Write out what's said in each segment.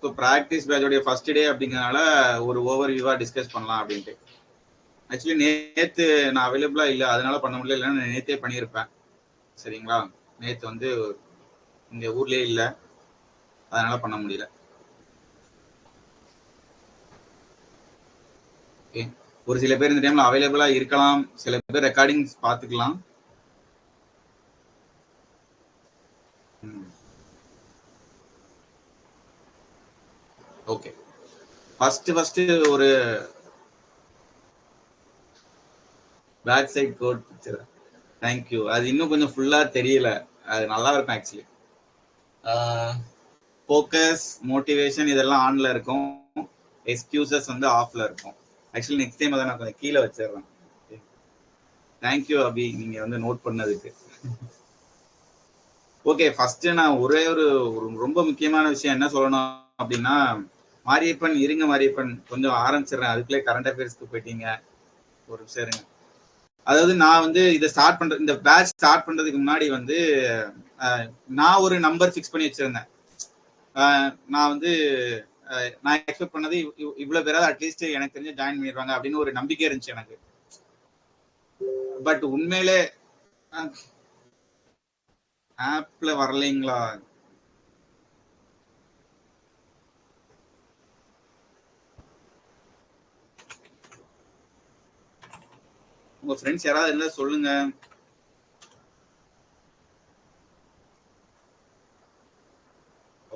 So practice பேட்சோடைய first day அப்படிங்கிறனால ஒரு over வியூவாக discuss பண்ணலாம் அப்படின்ட்டு. ஆக்சுவலி நேற்று நான் அவைலபிளாக இல்லை, அதனால பண்ண முடியல, இல்லைன்னா நான் நேற்றே பண்ணியிருப்பேன். சரிங்களா, நேற்று வந்து இங்கே ஊர்லேயே இல்லை, அதனால பண்ண முடியல. ஓகே, ஒரு சில பேர் இந்த டைம்ல அவைலபிளாக இருக்கலாம், சில பேர் ரெக்கார்டிங்ஸ் பார்த்துக்கலாம். ஓகே, ஃபர்ஸ்ட் ஒரு back side code picture. Thank you. அது இன்னும் கொஞ்சம் ஃபுல்லா தெரியல, அது நல்லா இருக்கும் ஆக்சுவலி. ஃபோக்கஸ், மோட்டிவேஷன் இதெல்லாம் ஆன்ல இருக்கும், எக்ஸ்கியூசஸ் வந்து ஆஃப்ல இருக்கும். ஆக்சுவலி நெக்ஸ்ட் டைம் அதை நான் கொஞ்சம் கீழே வச்சிடுறேன். தேங்க்யூ அபி, நீங்க வந்து நோட் பண்ணதுக்கு. ஓகே, ஃபர்ஸ்ட் நான் ஒரே ஒரு ரொம்ப முக்கியமான விஷயம் என்ன சொல்லணும் அப்படின்னா, மாரியப்பன் இருங்க, மாரியப்பன் கொஞ்சம் ஆரம்பிச்சிடுறேன், அதுக்குள்ளே கரண்ட் அஃபேர்ஸ்க்கு போயிட்டீங்க. ஒரு நிமிஷம் இருங்க. அதாவது நான் வந்து இதை ஸ்டார்ட் பண்ற, இந்த பேட்ச் ஸ்டார்ட் பண்றதுக்கு முன்னாடி வந்து நான் ஒரு நம்பர் ஃபிக்ஸ் பண்ணி வச்சிருந்தேன். நான் வந்து நான் எக்ஸ்பெக்ட் பண்ணது இவ்வளவு பேராவது அட்லீஸ்ட் எனக்கு தெரிஞ்ச ஜாயின் பண்ணிடுவாங்க அப்படின்னு ஒரு நம்பிக்கை இருந்துச்சு எனக்கு. பட் உண்மையிலே ஆப்ல வரலைங்களா? உங்க ஃப்ரெண்ட்ஸ் யாராவது இருந்தா சொல்லுங்க.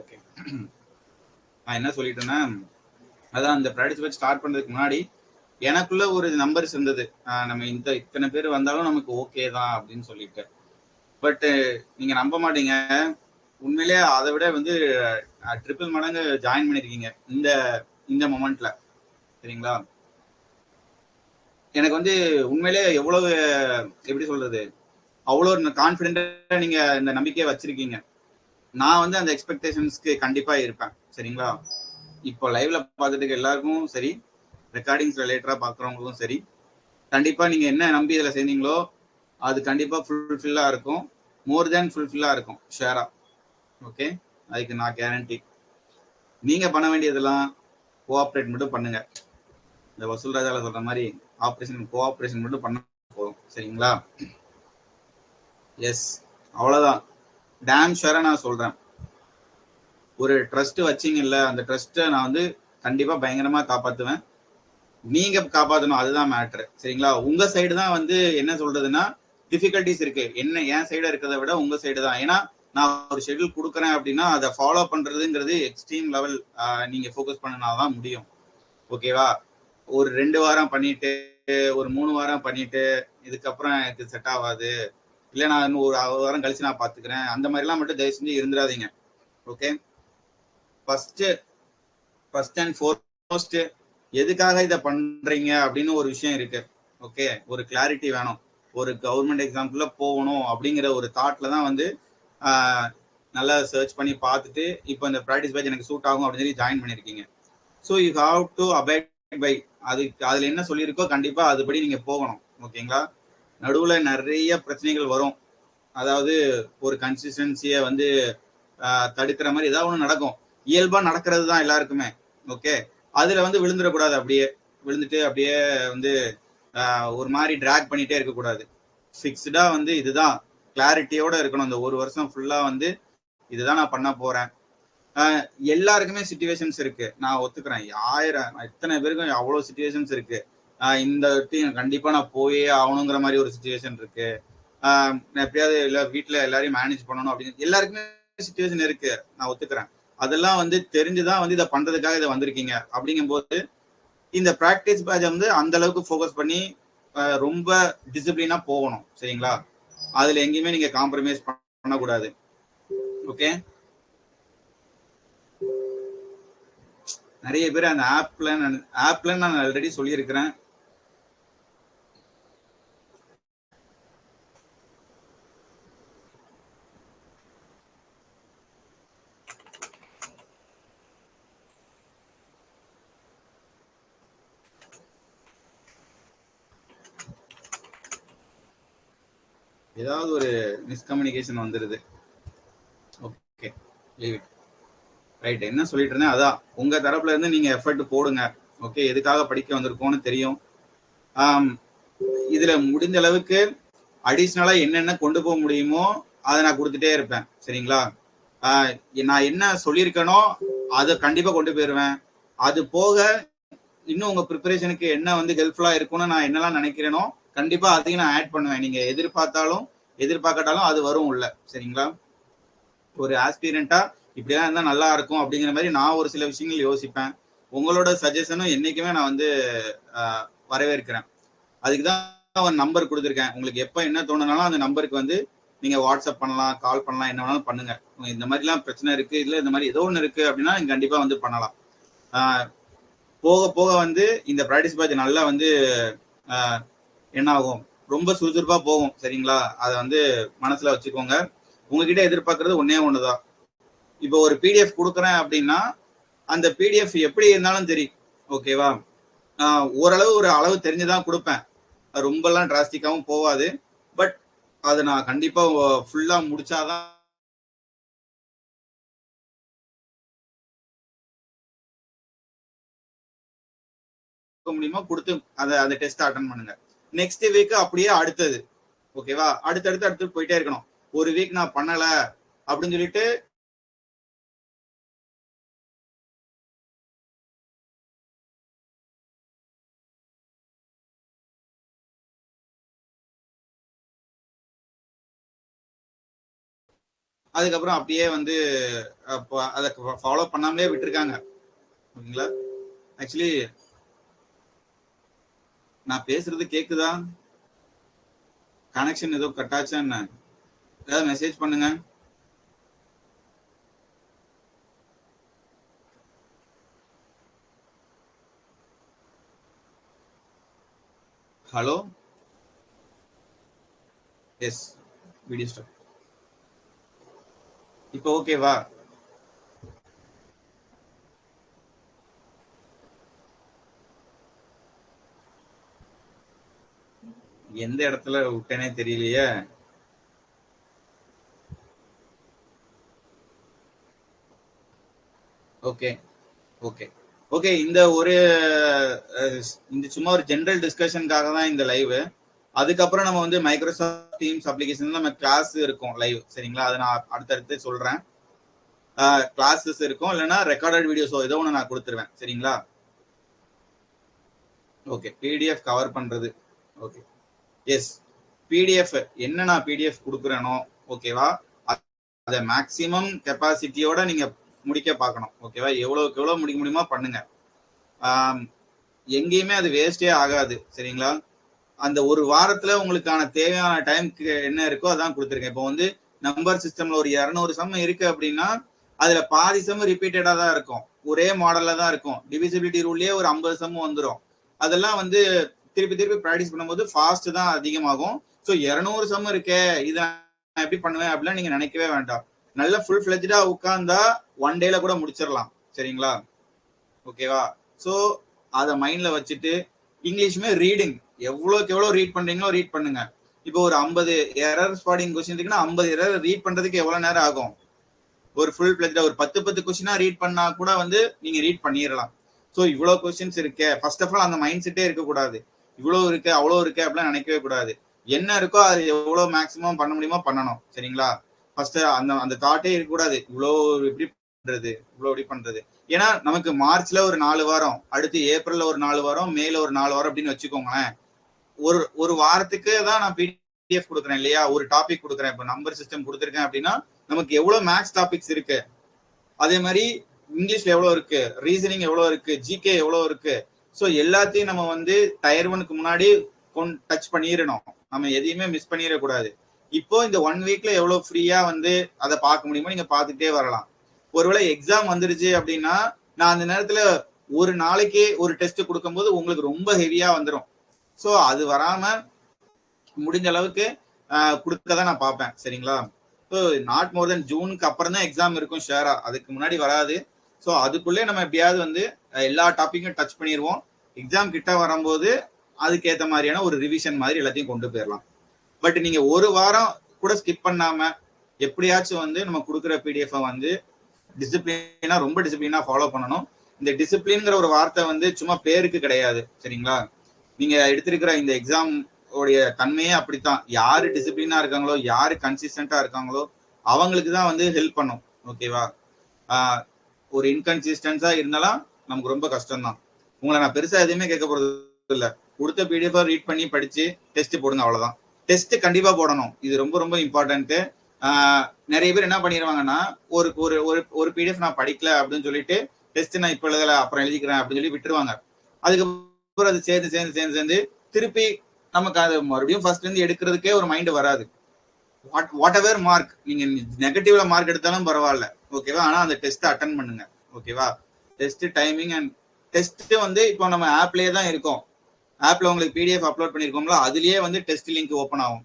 ஓகே, நான் என்ன சொல்லிட்டேன்னா, அதான் அந்த ப்ராக்டிஸ் பேட்ச் ஸ்டார்ட் பண்றதுக்கு முன்னாடி எனக்குள்ள ஒரு நம்பர்ஸ் இருந்தது, நம்ம இத்தனை பேர் வந்தாலும் நமக்கு ஓகே தான் அப்படின்னு சொல்லிட்டு. பட் நீங்க நம்ப மாட்டீங்க, உண்மையிலே அதை விட வந்து ட்ரிபிள் மடங்கு ஜாயின் பண்ணிருக்கீங்க இந்த இந்த மொமெண்ட்ல. சரிங்களா, எனக்கு வந்து உண்மையிலே எவ்வளவு எப்படி சொல்றது, அவ்வளோ கான்ஃபிடென்ட்டா நீங்க இந்த நம்பிக்கையை வச்சிருக்கீங்க. நான் வந்து அந்த எக்ஸ்பெக்டேஷன்ஸ்க்கு கண்டிப்பா இருப்பேன். சரிங்களா, இப்போ லைவ்ல பார்த்துட்டு எல்லாருக்கும் சரி, ரெக்கார்டிங்ஸ் ரிலேட்டடா பார்க்குறவங்களுக்கும் சரி, கண்டிப்பா நீங்க என்ன நம்பி இதில் சேர்ந்தீங்களோ அது கண்டிப்பா ஃபுல்ஃபில்லா இருக்கும், மோர் தேன் ஃபுல்ஃபில்லா இருக்கும் ஷேரா. ஓகே, அதுக்கு நான் கேரண்டி. நீங்க பண்ண வேண்டியதெல்லாம் கோஆப்ரேட் மட்டும் பண்ணுங்க. இந்த வசூல் ராஜால சொல்ற மாதிரி ஆப்ரேஷன் கோஆப்ரேஷன் மட்டும் பண்ண போதும். சரிங்களா, எஸ், அவ்வளவுதான். டேம் ஷேரா நான் சொல்றேன், ஒரு ட்ரஸ்ட் வச்சிங்கல்ல, அந்த ட்ரஸ்ட்டை நான் வந்து கண்டிப்பா பயங்கரமா காப்பாத்துவேன். நீங்க காப்பாற்றணும், அதுதான் மேட்ரு. சரிங்களா, உங்க சைடு தான் வந்து என்ன சொல்றதுன்னா டிஃபிகல்டிஸ் இருக்கு, என்ன என் சைடா இருக்கிறத விட உங்க சைடு தான். ஏன்னா நான் ஒரு ஷெட்யூல் கொடுக்குறேன் அப்படின்னா அதை ஃபாலோ பண்றதுங்கிறது எக்ஸ்ட்ரீம் லெவல் நீங்க ஃபோக்கஸ் பண்ணனாதான் முடியும். ஓகேவா, ஒரு 2 வாரம் பண்ணிட்டு ஒரு 3 வாரம் பண்ணிட்டு இதுக்கப்புறம் எனக்கு செட் ஆகாது, இல்லை நான் இன்னும் ஒரு 1 வாரம் கழிச்சு நான் பாத்துக்கிறேன், அந்த மாதிரிலாம் மட்டும் தயவு செஞ்சு இருந்துடாதீங்க. ஓகே, ஃபர்ஸ்ட் அண்ட் ஃபோர்மோஸ்ட் எதுக்காக இதை பண்றீங்க அப்படின்னு ஒரு விஷயம் இருக்கு. ஓகே, ஒரு கிளாரிட்டி வேணும். ஒரு கவர்மெண்ட் எக்ஸாம்குள்ள போகணும் அப்படிங்கிற ஒரு தாட்ல தான் வந்து நல்லா சர்ச் பண்ணி பார்த்துட்டு இப்போ இந்த ப்ராக்டிஸ் பேட்ச் எனக்கு சூட் ஆகும் அப்படின்னு சொல்லி ஜாயின் பண்ணியிருக்கீங்க. So you have to abide by, அதுல என்ன சொல்லியிருக்கோ கண்டிப்பா அதுபடி நீங்க போகணும். ஓகேங்களா, நடுவுல நிறைய பிரச்சனைகள் வரும், அதாவது ஒரு கன்சிஸ்டன்சியை வந்து தடுக்கிற மாதிரி ஏதாவது ஒன்று நடக்கும், இயல்பா நடக்கிறது தான் எல்லாருக்குமே. ஓகே, அதுல வந்து விழுந்துடக்கூடாது, அப்படியே விழுந்துட்டு அப்படியே வந்து ஒரு மாதிரி டிராக் பண்ணிட்டே இருக்கக்கூடாது. ஃபிக்ஸ்டா வந்து இதுதான் கிளாரிட்டியோட இருக்கணும். இந்த ஒரு வருஷம் ஃபுல்லா வந்து இதுதான் நான் பண்ண போறேன். எல்லாருக்குமே சிச்சுவேஷன்ஸ் இருக்கு, நான் ஒத்துக்கிறேன். எத்தனை பேருக்கும் அவ்வளவு சிச்சுவேஷன்ஸ் இருக்கு. இந்த கண்டிப்பா நான் போயே ஆகணுங்கிற மாதிரி ஒரு சிச்சுவேஷன் இருக்கு. எப்படியாவது இல்ல வீட்டுல எல்லாரையும் மேனேஜ் பண்ணணும் அப்படின்னு எல்லாருக்குமே சிச்சுவேஷன் இருக்கு, நான் ஒத்துக்கிறேன். அதெல்லாம் வந்து தெரிஞ்சுதான் வந்து இதை பண்றதுக்காக இதை வந்திருக்கீங்க. அப்படிங்கும் போது இந்த பிராக்டிஸ் பேட்ச் வந்து அந்த அளவுக்கு ஃபோக்கஸ் பண்ணி ரொம்ப டிசிப்ளினா போகணும். சரிங்களா, அதுல எங்கேயுமே நீங்க காம்ப்ரமைஸ் பண்ணக்கூடாது. ஓகே, நிறைய பேர் அந்த ஆப்ல நான் ஆல்ரெடி சொல்லியிருக்கிறேன். ஏதாவது ஒரு மிஸ்கம்யூனிகேஷன் வந்துருது. Okay, leave it. ரைட், என்ன சொல்லிட்டு இருந்தேன் அதான், உங்க தரப்புல இருந்து நீங்க எஃபர்ட் போடுங்க. ஓகே, எதுக்காக படிக்க வந்திருக்கோம்னு தெரியும். இதுல முடிஞ்ச அளவுக்கு அடிஷ்னலா என்னென்ன கொண்டு போக முடியுமோ அதை நான் கொடுத்துட்டே இருப்பேன். சரிங்களா? நான் என்ன சொல்லியிருக்கேனோ அதை கண்டிப்பா கொண்டு போயிருவேன். அது போக இன்னும் உங்க ப்ரிப்பரேஷனுக்கு என்ன வந்து ஹெல்ப்ஃபுல்லா இருக்கும்னு நான் என்னெல்லாம் நினைக்கிறேனோ கண்டிப்பா அதையும் நான் ஆட் பண்ணுவேன். நீங்க எதிர்பார்த்தாலும் எதிர்பார்க்கட்டாலும் அது வரும் உள்ள. சரிங்களா? ஒரு ஆஸ்பிரண்டா இப்படிதான் இருந்தா நல்லா இருக்கும் அப்படிங்கிற மாதிரி நான் ஒரு சில விஷயங்கள் யோசிப்பேன். உங்களோட சஜஷனும் என்னைக்குமே நான் வந்து வரவேற்கிறேன். அதுக்குதான் ஒரு நம்பர் கொடுத்துருக்கேன். உங்களுக்கு எப்ப என்ன தோணுனாலும் அந்த நம்பருக்கு வந்து நீங்க வாட்ஸ்அப் பண்ணலாம், கால் பண்ணலாம், என்ன வேணாலும் பண்ணுங்க. இந்த மாதிரி எல்லாம் பிரச்சனை இருக்கு, இல்ல இந்த மாதிரி ஏதோ ஒண்ணு இருக்கு அப்படின்னா நீங்க கண்டிப்பா வந்து பண்ணலாம். போக போக வந்து இந்த பிராக்டிஸ் பேட்ச் நல்லா வந்து என்ன ஆகும், ரொம்ப சுறுசுறுப்பா போகும். சரிங்களா? அதை வந்து மனசுல வச்சுக்கோங்க. உங்ககிட்ட எதிர்பார்க்கறது ஒன்னே ஒண்ணுதான். இப்போ ஒரு பிடிஎஃப் கொடுக்குறேன் அப்படின்னா அந்த பிடிஎஃப் எப்படி இருந்தாலும் தெரியும். ஓகேவா? ஓரளவு ஒரு அளவு தெரிஞ்சுதான் கொடுப்பேன். ரொம்ப எல்லாம் டிராஸ்டிக்காவும் போவாது. பட் அதை நான் கண்டிப்பா ஃபுல்லா முடிச்சாதான் முடியுமா கொடுத்து அந்த டெஸ்ட் அட்டன் பண்ணுங்க. நெக்ஸ்ட் வீக் அப்படியே அடுத்தது. ஓகேவா? அடுத்து போயிட்டே இருக்கணும். ஒரு வீக் நான் பண்ணல அப்படின்னு சொல்லிட்டு அதுக்கப்புறம் அப்படியே வந்து அதை ஃபாலோ பண்ணாமலே விட்டுருக்காங்க. ஓகேங்களா? ஆக்சுவலி நான் பேசுறது கேக்குதா? கனெக்ஷன் ஏதோ கட் ஆச்சா என்ன? ஏதாவது மெசேஜ் பண்ணுங்க. Hello, yes, video start. இப்போ ஓகேவா? எந்த இடத்துல விட்டேனே தெரியலையே. Okay okay okay. இந்த ஒரு இந்த சும்மா ஒரு ஜெனரல் டிஸ்கஷனுக்காக தான் இந்த லைவ். அதுக்கப்புறம் நம்ம வந்து மைக்ரோசாஃப்ட் டீம்ஸ் அப்ளிகேஷன் நம்ம கிளாஸ் இருக்கும் லைவ். சரிங்களா? அதை நான் அடுத்தடுத்து சொல்றேன். கிளாஸஸ் இருக்கும், இல்லைன்னா ரெக்கார்டட் வீடியோஸோ ஏதோ ஒன்று நான் கொடுத்துருவேன். சரிங்களா? ஓகே, பிடிஎஃப் கவர் பண்றது. ஓகே, எஸ், பிடிஎஃப் என்ன நான் பிடிஎஃப் கொடுக்குறேனோ ஓகேவா, அதை மேக்சிமம் கெப்பாசிட்டியோட நீங்க முடிக்க பார்க்கணும். ஓகேவா? எவ்வளவுக்கு எவ்வளவு முடிக்க முடியுமா பண்ணுங்க. எங்கேயுமே அது வேஸ்டே ஆகாது. சரிங்களா? அந்த ஒரு வாரத்துல உங்களுக்கான தேவையான டைம்க்கு என்ன இருக்கோ அதான் கொடுத்துருக்கேன். இப்போ வந்து நம்பர் சிஸ்டம்ல ஒரு 200 சம் இருக்கு அப்படின்னா அதுல பாதி சம் ரிப்பீட்டடா தான் இருக்கும், ஒரே மாடல்ல தான் இருக்கும். டிவிசிபிலிட்டி ரூல்லயே ஒரு 50 சம் வந்துடும். அதெல்லாம் வந்து திருப்பி திருப்பி ப்ராக்டிஸ் பண்ணும்போது ஃபாஸ்ட் தான் அதிகமாகும். ஸோ 200 சம் இருக்கே, இதை நான் எப்படி பண்ணுவேன் அப்படிலாம் நீங்க நினைக்கவே வேண்டாம். நல்ல ஃபுல் ஃபிளெஜ்டா உட்கார்ந்தா ஒன் டேல கூட முடிச்சிடலாம். சரிங்களா? ஓகேவா? ஸோ அதை மைண்ட்ல வச்சுட்டு இங்கிலீஷுமே ரீடிங் எவ்வளோக்கு எவ்வளோ ரீட் பண்றீங்களோ ரீட் பண்ணுங்க. இப்போ ஒரு 50 எரர் ஸ்பாட்டிங் கொஸ்டின் இருக்குன்னா 50 எரர் ரீட் பண்றதுக்கு எவ்வளவு நேரம் ஆகும்? ஒரு ஃபுல் பிளட்ல ஒரு 10 கொஸ்டினா ரீட் பண்ணா கூட வந்து நீங்க ரீட் பண்ணிடலாம். ஸோ இவ்வளவு கொஸ்டின்ஸ் இருக்கு, ஃபர்ஸ்ட் ஆஃப் ஆல் அந்த மைண்ட் செட்டே இருக்கக்கூடாது. இவ்வளவு இருக்கு அவ்வளோ இருக்கு அப்படிலாம் நினைக்கவே கூடாது. என்ன இருக்கோ அது எவ்வளவு மேக்சிமம் பண்ண முடியுமோ பண்ணணும். சரிங்களா? ஃபர்ஸ்ட் அந்த அந்த தாட்டே இருக்கக்கூடாது, இவ்வளோ எப்படி பண்றது இவ்வளோ எப்படி பண்றது. ஏன்னா நமக்கு மார்ச்ல ஒரு 4 வாரம், அடுத்து ஏப்ரல்ல ஒரு 4 வாரம், மேல ஒரு 4 வாரம் அப்படின்னு வச்சுக்கோங்களேன். ஒரு ஒரு வாரத்துக்கு தான் நான் பிடிஎஃப் கொடுக்குறேன் இல்லையா? ஒரு டாபிக் கொடுக்குறேன். இப்போ நம்பர் சிஸ்டம் கொடுத்துருக்கேன் அப்படின்னா நமக்கு எவ்வளவு மேக்ஸ் டாபிக்ஸ் இருக்கு, அதே மாதிரி இங்கிலீஷ்ல எவ்வளவு இருக்கு, ரீசனிங் எவ்வளவு இருக்கு, ஜிகே எவ்வளவு இருக்கு. ஸோ எல்லாத்தையும் நம்ம வந்து டயர் 1க்கு முன்னாடி டச் பண்ணிடணும். நம்ம எதையுமே மிஸ் பண்ணிடக்கூடாது. இப்போ இந்த 1 வீக்ல எவ்வளவு ஃப்ரீயா வந்து அதை பார்க்க முடியுமோ நீங்க பார்த்துட்டே வரலாம். ஒருவேளை எக்ஸாம் வந்துருச்சு அப்படின்னா நான் அந்த நேரத்துல ஒரு நாளைக்கு ஒரு டெஸ்ட் கொடுக்கும்போது உங்களுக்கு ரொம்ப ஹெவியா வந்துடும். ஸோ அது வராம முடிஞ்ச அளவுக்கு கொடுக்க தான் நான் பார்ப்பேன். சரிங்களா? ஸோ நாட் மோர் தென் ஜூனுக்கு அப்புறம் தான் எக்ஸாம் இருக்கும் ஷேரா, அதுக்கு முன்னாடி வராது. ஸோ அதுக்குள்ளே நம்ம எப்படியாவது வந்து எல்லா டாப்பிக்கும் டச் பண்ணிடுவோம். எக்ஸாம் கிட்ட வரும்போது அதுக்கேற்ற மாதிரியான ஒரு ரிவிஷன் மாதிரி எல்லாத்தையும் கொண்டு போயிடலாம். பட் நீங்க ஒரு வாரம் கூட ஸ்கிப் பண்ணாம எப்படியாச்சும் வந்து நம்ம கொடுக்குற பிடிஎஃப் வந்து டிசிப்ளினா ரொம்ப டிசிப்ளினா ஃபாலோ பண்ணணும். இந்த டிசிப்ளின்ங்கிற ஒரு வார்த்தை வந்து சும்மா பேருக்கு கிடையாது, சரிங்களா? நீங்க எடுத்திருக்கிற இந்த எக்ஸாம் உடைய தன்மையே அப்படித்தான். யாரு டிசிப்ளினா இருக்காங்களோ, யாரு கன்சிஸ்டன்டா இருக்காங்களோ அவங்களுக்கு தான் வந்து ஹெல்ப் பண்ணும். ஓகேவா? ஒரு இன்கன்சிஸ்டன்ஸா இருந்தாலும் நமக்கு ரொம்ப கஷ்டம் தான். உங்களை நான் பெருசா எதுவுமே கேட்க போறது இல்ல. கொடுத்த பிடிஎஃப் ரீட் பண்ணி படிச்சு டெஸ்ட் போடுங்க, அவ்வளவுதான். டெஸ்ட் கண்டிப்பா போடணும். இது ரொம்ப ரொம்ப இம்பார்ட்டன்ட். நிறைய பேர் என்ன பண்ணிடுவாங்கன்னா, ஒரு ஒரு ஒரு பிடிஎஃப் நான் படிக்கல அப்படின்னு சொல்லிட்டு டெஸ்ட் நான் இப்ப எழுதல அப்புறம் எழுதிக்கிறேன் அப்படின்னு சொல்லி விட்டுருவாங்க. அதுக்கப்புறம் அது சேர்ந்து சேர்ந்து சேர்ந்து சேர்ந்து திருப்பி நமக்கு அது மறுபடியும் ஃபர்ஸ்ட்ல இருந்து எடுக்கிறதுக்கே ஒரு மைண்ட் வராது. வாட் எவர் மார்க், நீங்க நெகட்டிவ்ல மார்க் எடுத்தாலும் பரவாயில்ல, ஓகேவா? ஆனா அந்த டெஸ்ட் அட்டன் பண்ணுங்க, ஓகேவா? டெஸ்ட் டைமிங் அண்ட் டெஸ்ட் வந்து இப்போ நம்ம ஆப்லயே தான் இருக்கோம். ஆப்ல உங்களுக்கு பிடிஎஃப் அப்லோட் பண்ணிருக்கோம்ல, அதுலயே வந்து டெஸ்ட் லிங்க் ஓப்பன் ஆகும்.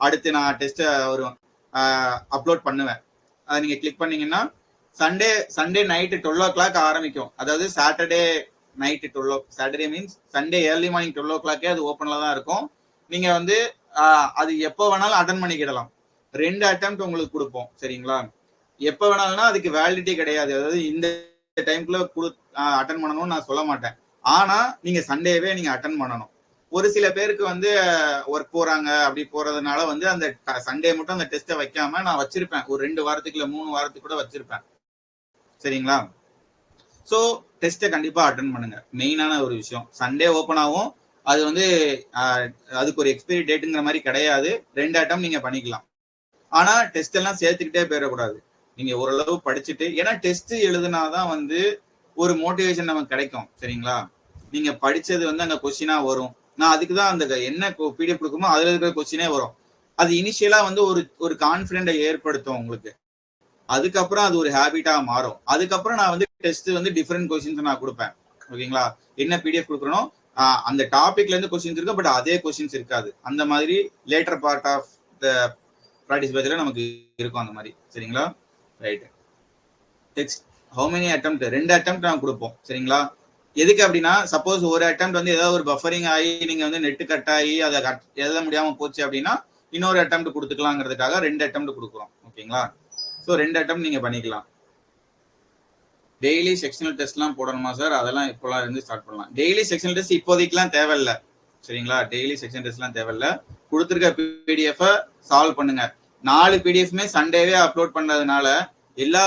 அடுத்து நான் டெஸ்ட் ஒரு அப்லோட் பண்ணுவேன். அதை நீங்க கிளிக் பண்ணீங்கன்னா சண்டே நைட்டு 12 o'clock ஆரம்பிக்கும். அதாவது Saturday night 12, Saturday means Sunday early morning 12 o'clock அது ஓப்பன்ல தான் இருக்கும். நீங்க வந்து அது எப்போ வேணாலும் அட்டன் பண்ணிக்கிடலாம். 2 அட்டெம்ப்ட் உங்களுக்கு கொடுப்போம், சரிங்களா? எப்போ வேணாலும்னா அதுக்கு வேலிடிட்டி கிடையாது. அதாவது இந்த டைம்குள்ள அட்டன் பண்ணணும்னு நான் சொல்ல மாட்டேன். ஆனா நீங்க சண்டேவே நீங்க அட்டன் பண்ணணும். ஒரு சில பேருக்கு வந்து ஒர்க் போறாங்க, அப்படி போறதுனால வந்து அந்த சண்டே மட்டும் அந்த டெஸ்ட்டை வைக்காம நான் வச்சிருப்பேன். ஒரு 2 வாரத்துக்கு இல்ல 3 வாரத்துக்கு கூட வச்சிருப்பேன், சரிங்களா? ஸோ டெஸ்ட்டை கண்டிப்பா அட்டன் பண்ணுங்க. மெயினான ஒரு விஷயம், சண்டே ஓப்பன் ஆகும். அது வந்து அதுக்கு ஒரு எக்ஸ்பைரி டேட்டுங்கிற மாதிரி கிடையாது. 2 அட்டம் நீங்க பண்ணிக்கலாம். ஆனா டெஸ்ட் எல்லாம் சேர்த்துக்கிட்டே போயிடக்கூடாது. நீங்க ஓரளவு படிச்சுட்டு, ஏன்னா டெஸ்ட் எழுதுனாதான் வந்து ஒரு மோட்டிவேஷன் நமக்கு கிடைக்கும், சரிங்களா? நீங்க படிச்சது வந்து அங்க கொஸ்டினா வரும். நான் அதுக்குதான் அந்த என்ன பிடிஎஃப் கொடுக்குமோ அதுல இருக்கிற கொஸ்டினே வரும். அது இனிஷியலா வந்து ஒரு கான்பிடென்ட்டை ஏற்படுத்தும் உங்களுக்கு. அதுக்கப்புறம் அது ஒரு ஹேபிட்டா மாறும். அதுக்கப்புறம் நான் வந்து டெஸ்ட் வந்து டிஃபரெண்ட் கொஸ்டின்ஸ் நான் கொடுப்பேன், ஓகேங்களா? என்ன பிடிஎஃப் கொடுக்கணும், அந்த டாபிக்ல இருந்து கொஸ்டின்ஸ் இருக்கு, பட் அதே கொஸ்டின்ஸ் இருக்காது. அந்த மாதிரி later part of the practice பேட்ச்ல நமக்கு இருக்கும் அந்த மாதிரி, சரிங்களா? Right. Text how many attempt, 2 attempt நான் கொடுப்போம், சரிங்களா? எதுக்கு அப்படின்னா, சப்போஸ் ஒரு அட்டெம்ப்ட் வந்து ஏதாவது ஒரு பஃபரிங் ஆகி நீங்க வந்து நெட் கட் ஆகி அதை எழுத முடியாம போச்சு அப்படின்னா இன்னொரு அட்டெம்ப்ட் கொடுத்துக்கலாங்கிறதுக்காக 2 அட்டெம்ப்ட் கொடுக்குறோம், ஓகேங்களா? ஸோ 2 அட்டெம்ப்ட் நீங்க பண்ணிக்கலாம். டெய்லி செக்ஷனல் டெஸ்ட்லாம் போடணுமா சார்? அதெல்லாம் இப்போலாம் இருந்து ஸ்டார்ட் பண்ணலாம். டெய்லி செக்ஷனல் டெஸ்ட் இப்போதைக்குலாம் தேவையில்லை, சரிங்களா? டெய்லி செக்ஷன் டெஸ்ட்லாம் தேவையில்லை. கொடுத்துருக்க பிடிஎஃப் சால்வ் பண்ணுங்க. 4 பிடிஎஃப்மே சண்டேவே அப்லோட் பண்ணதுனால எல்லா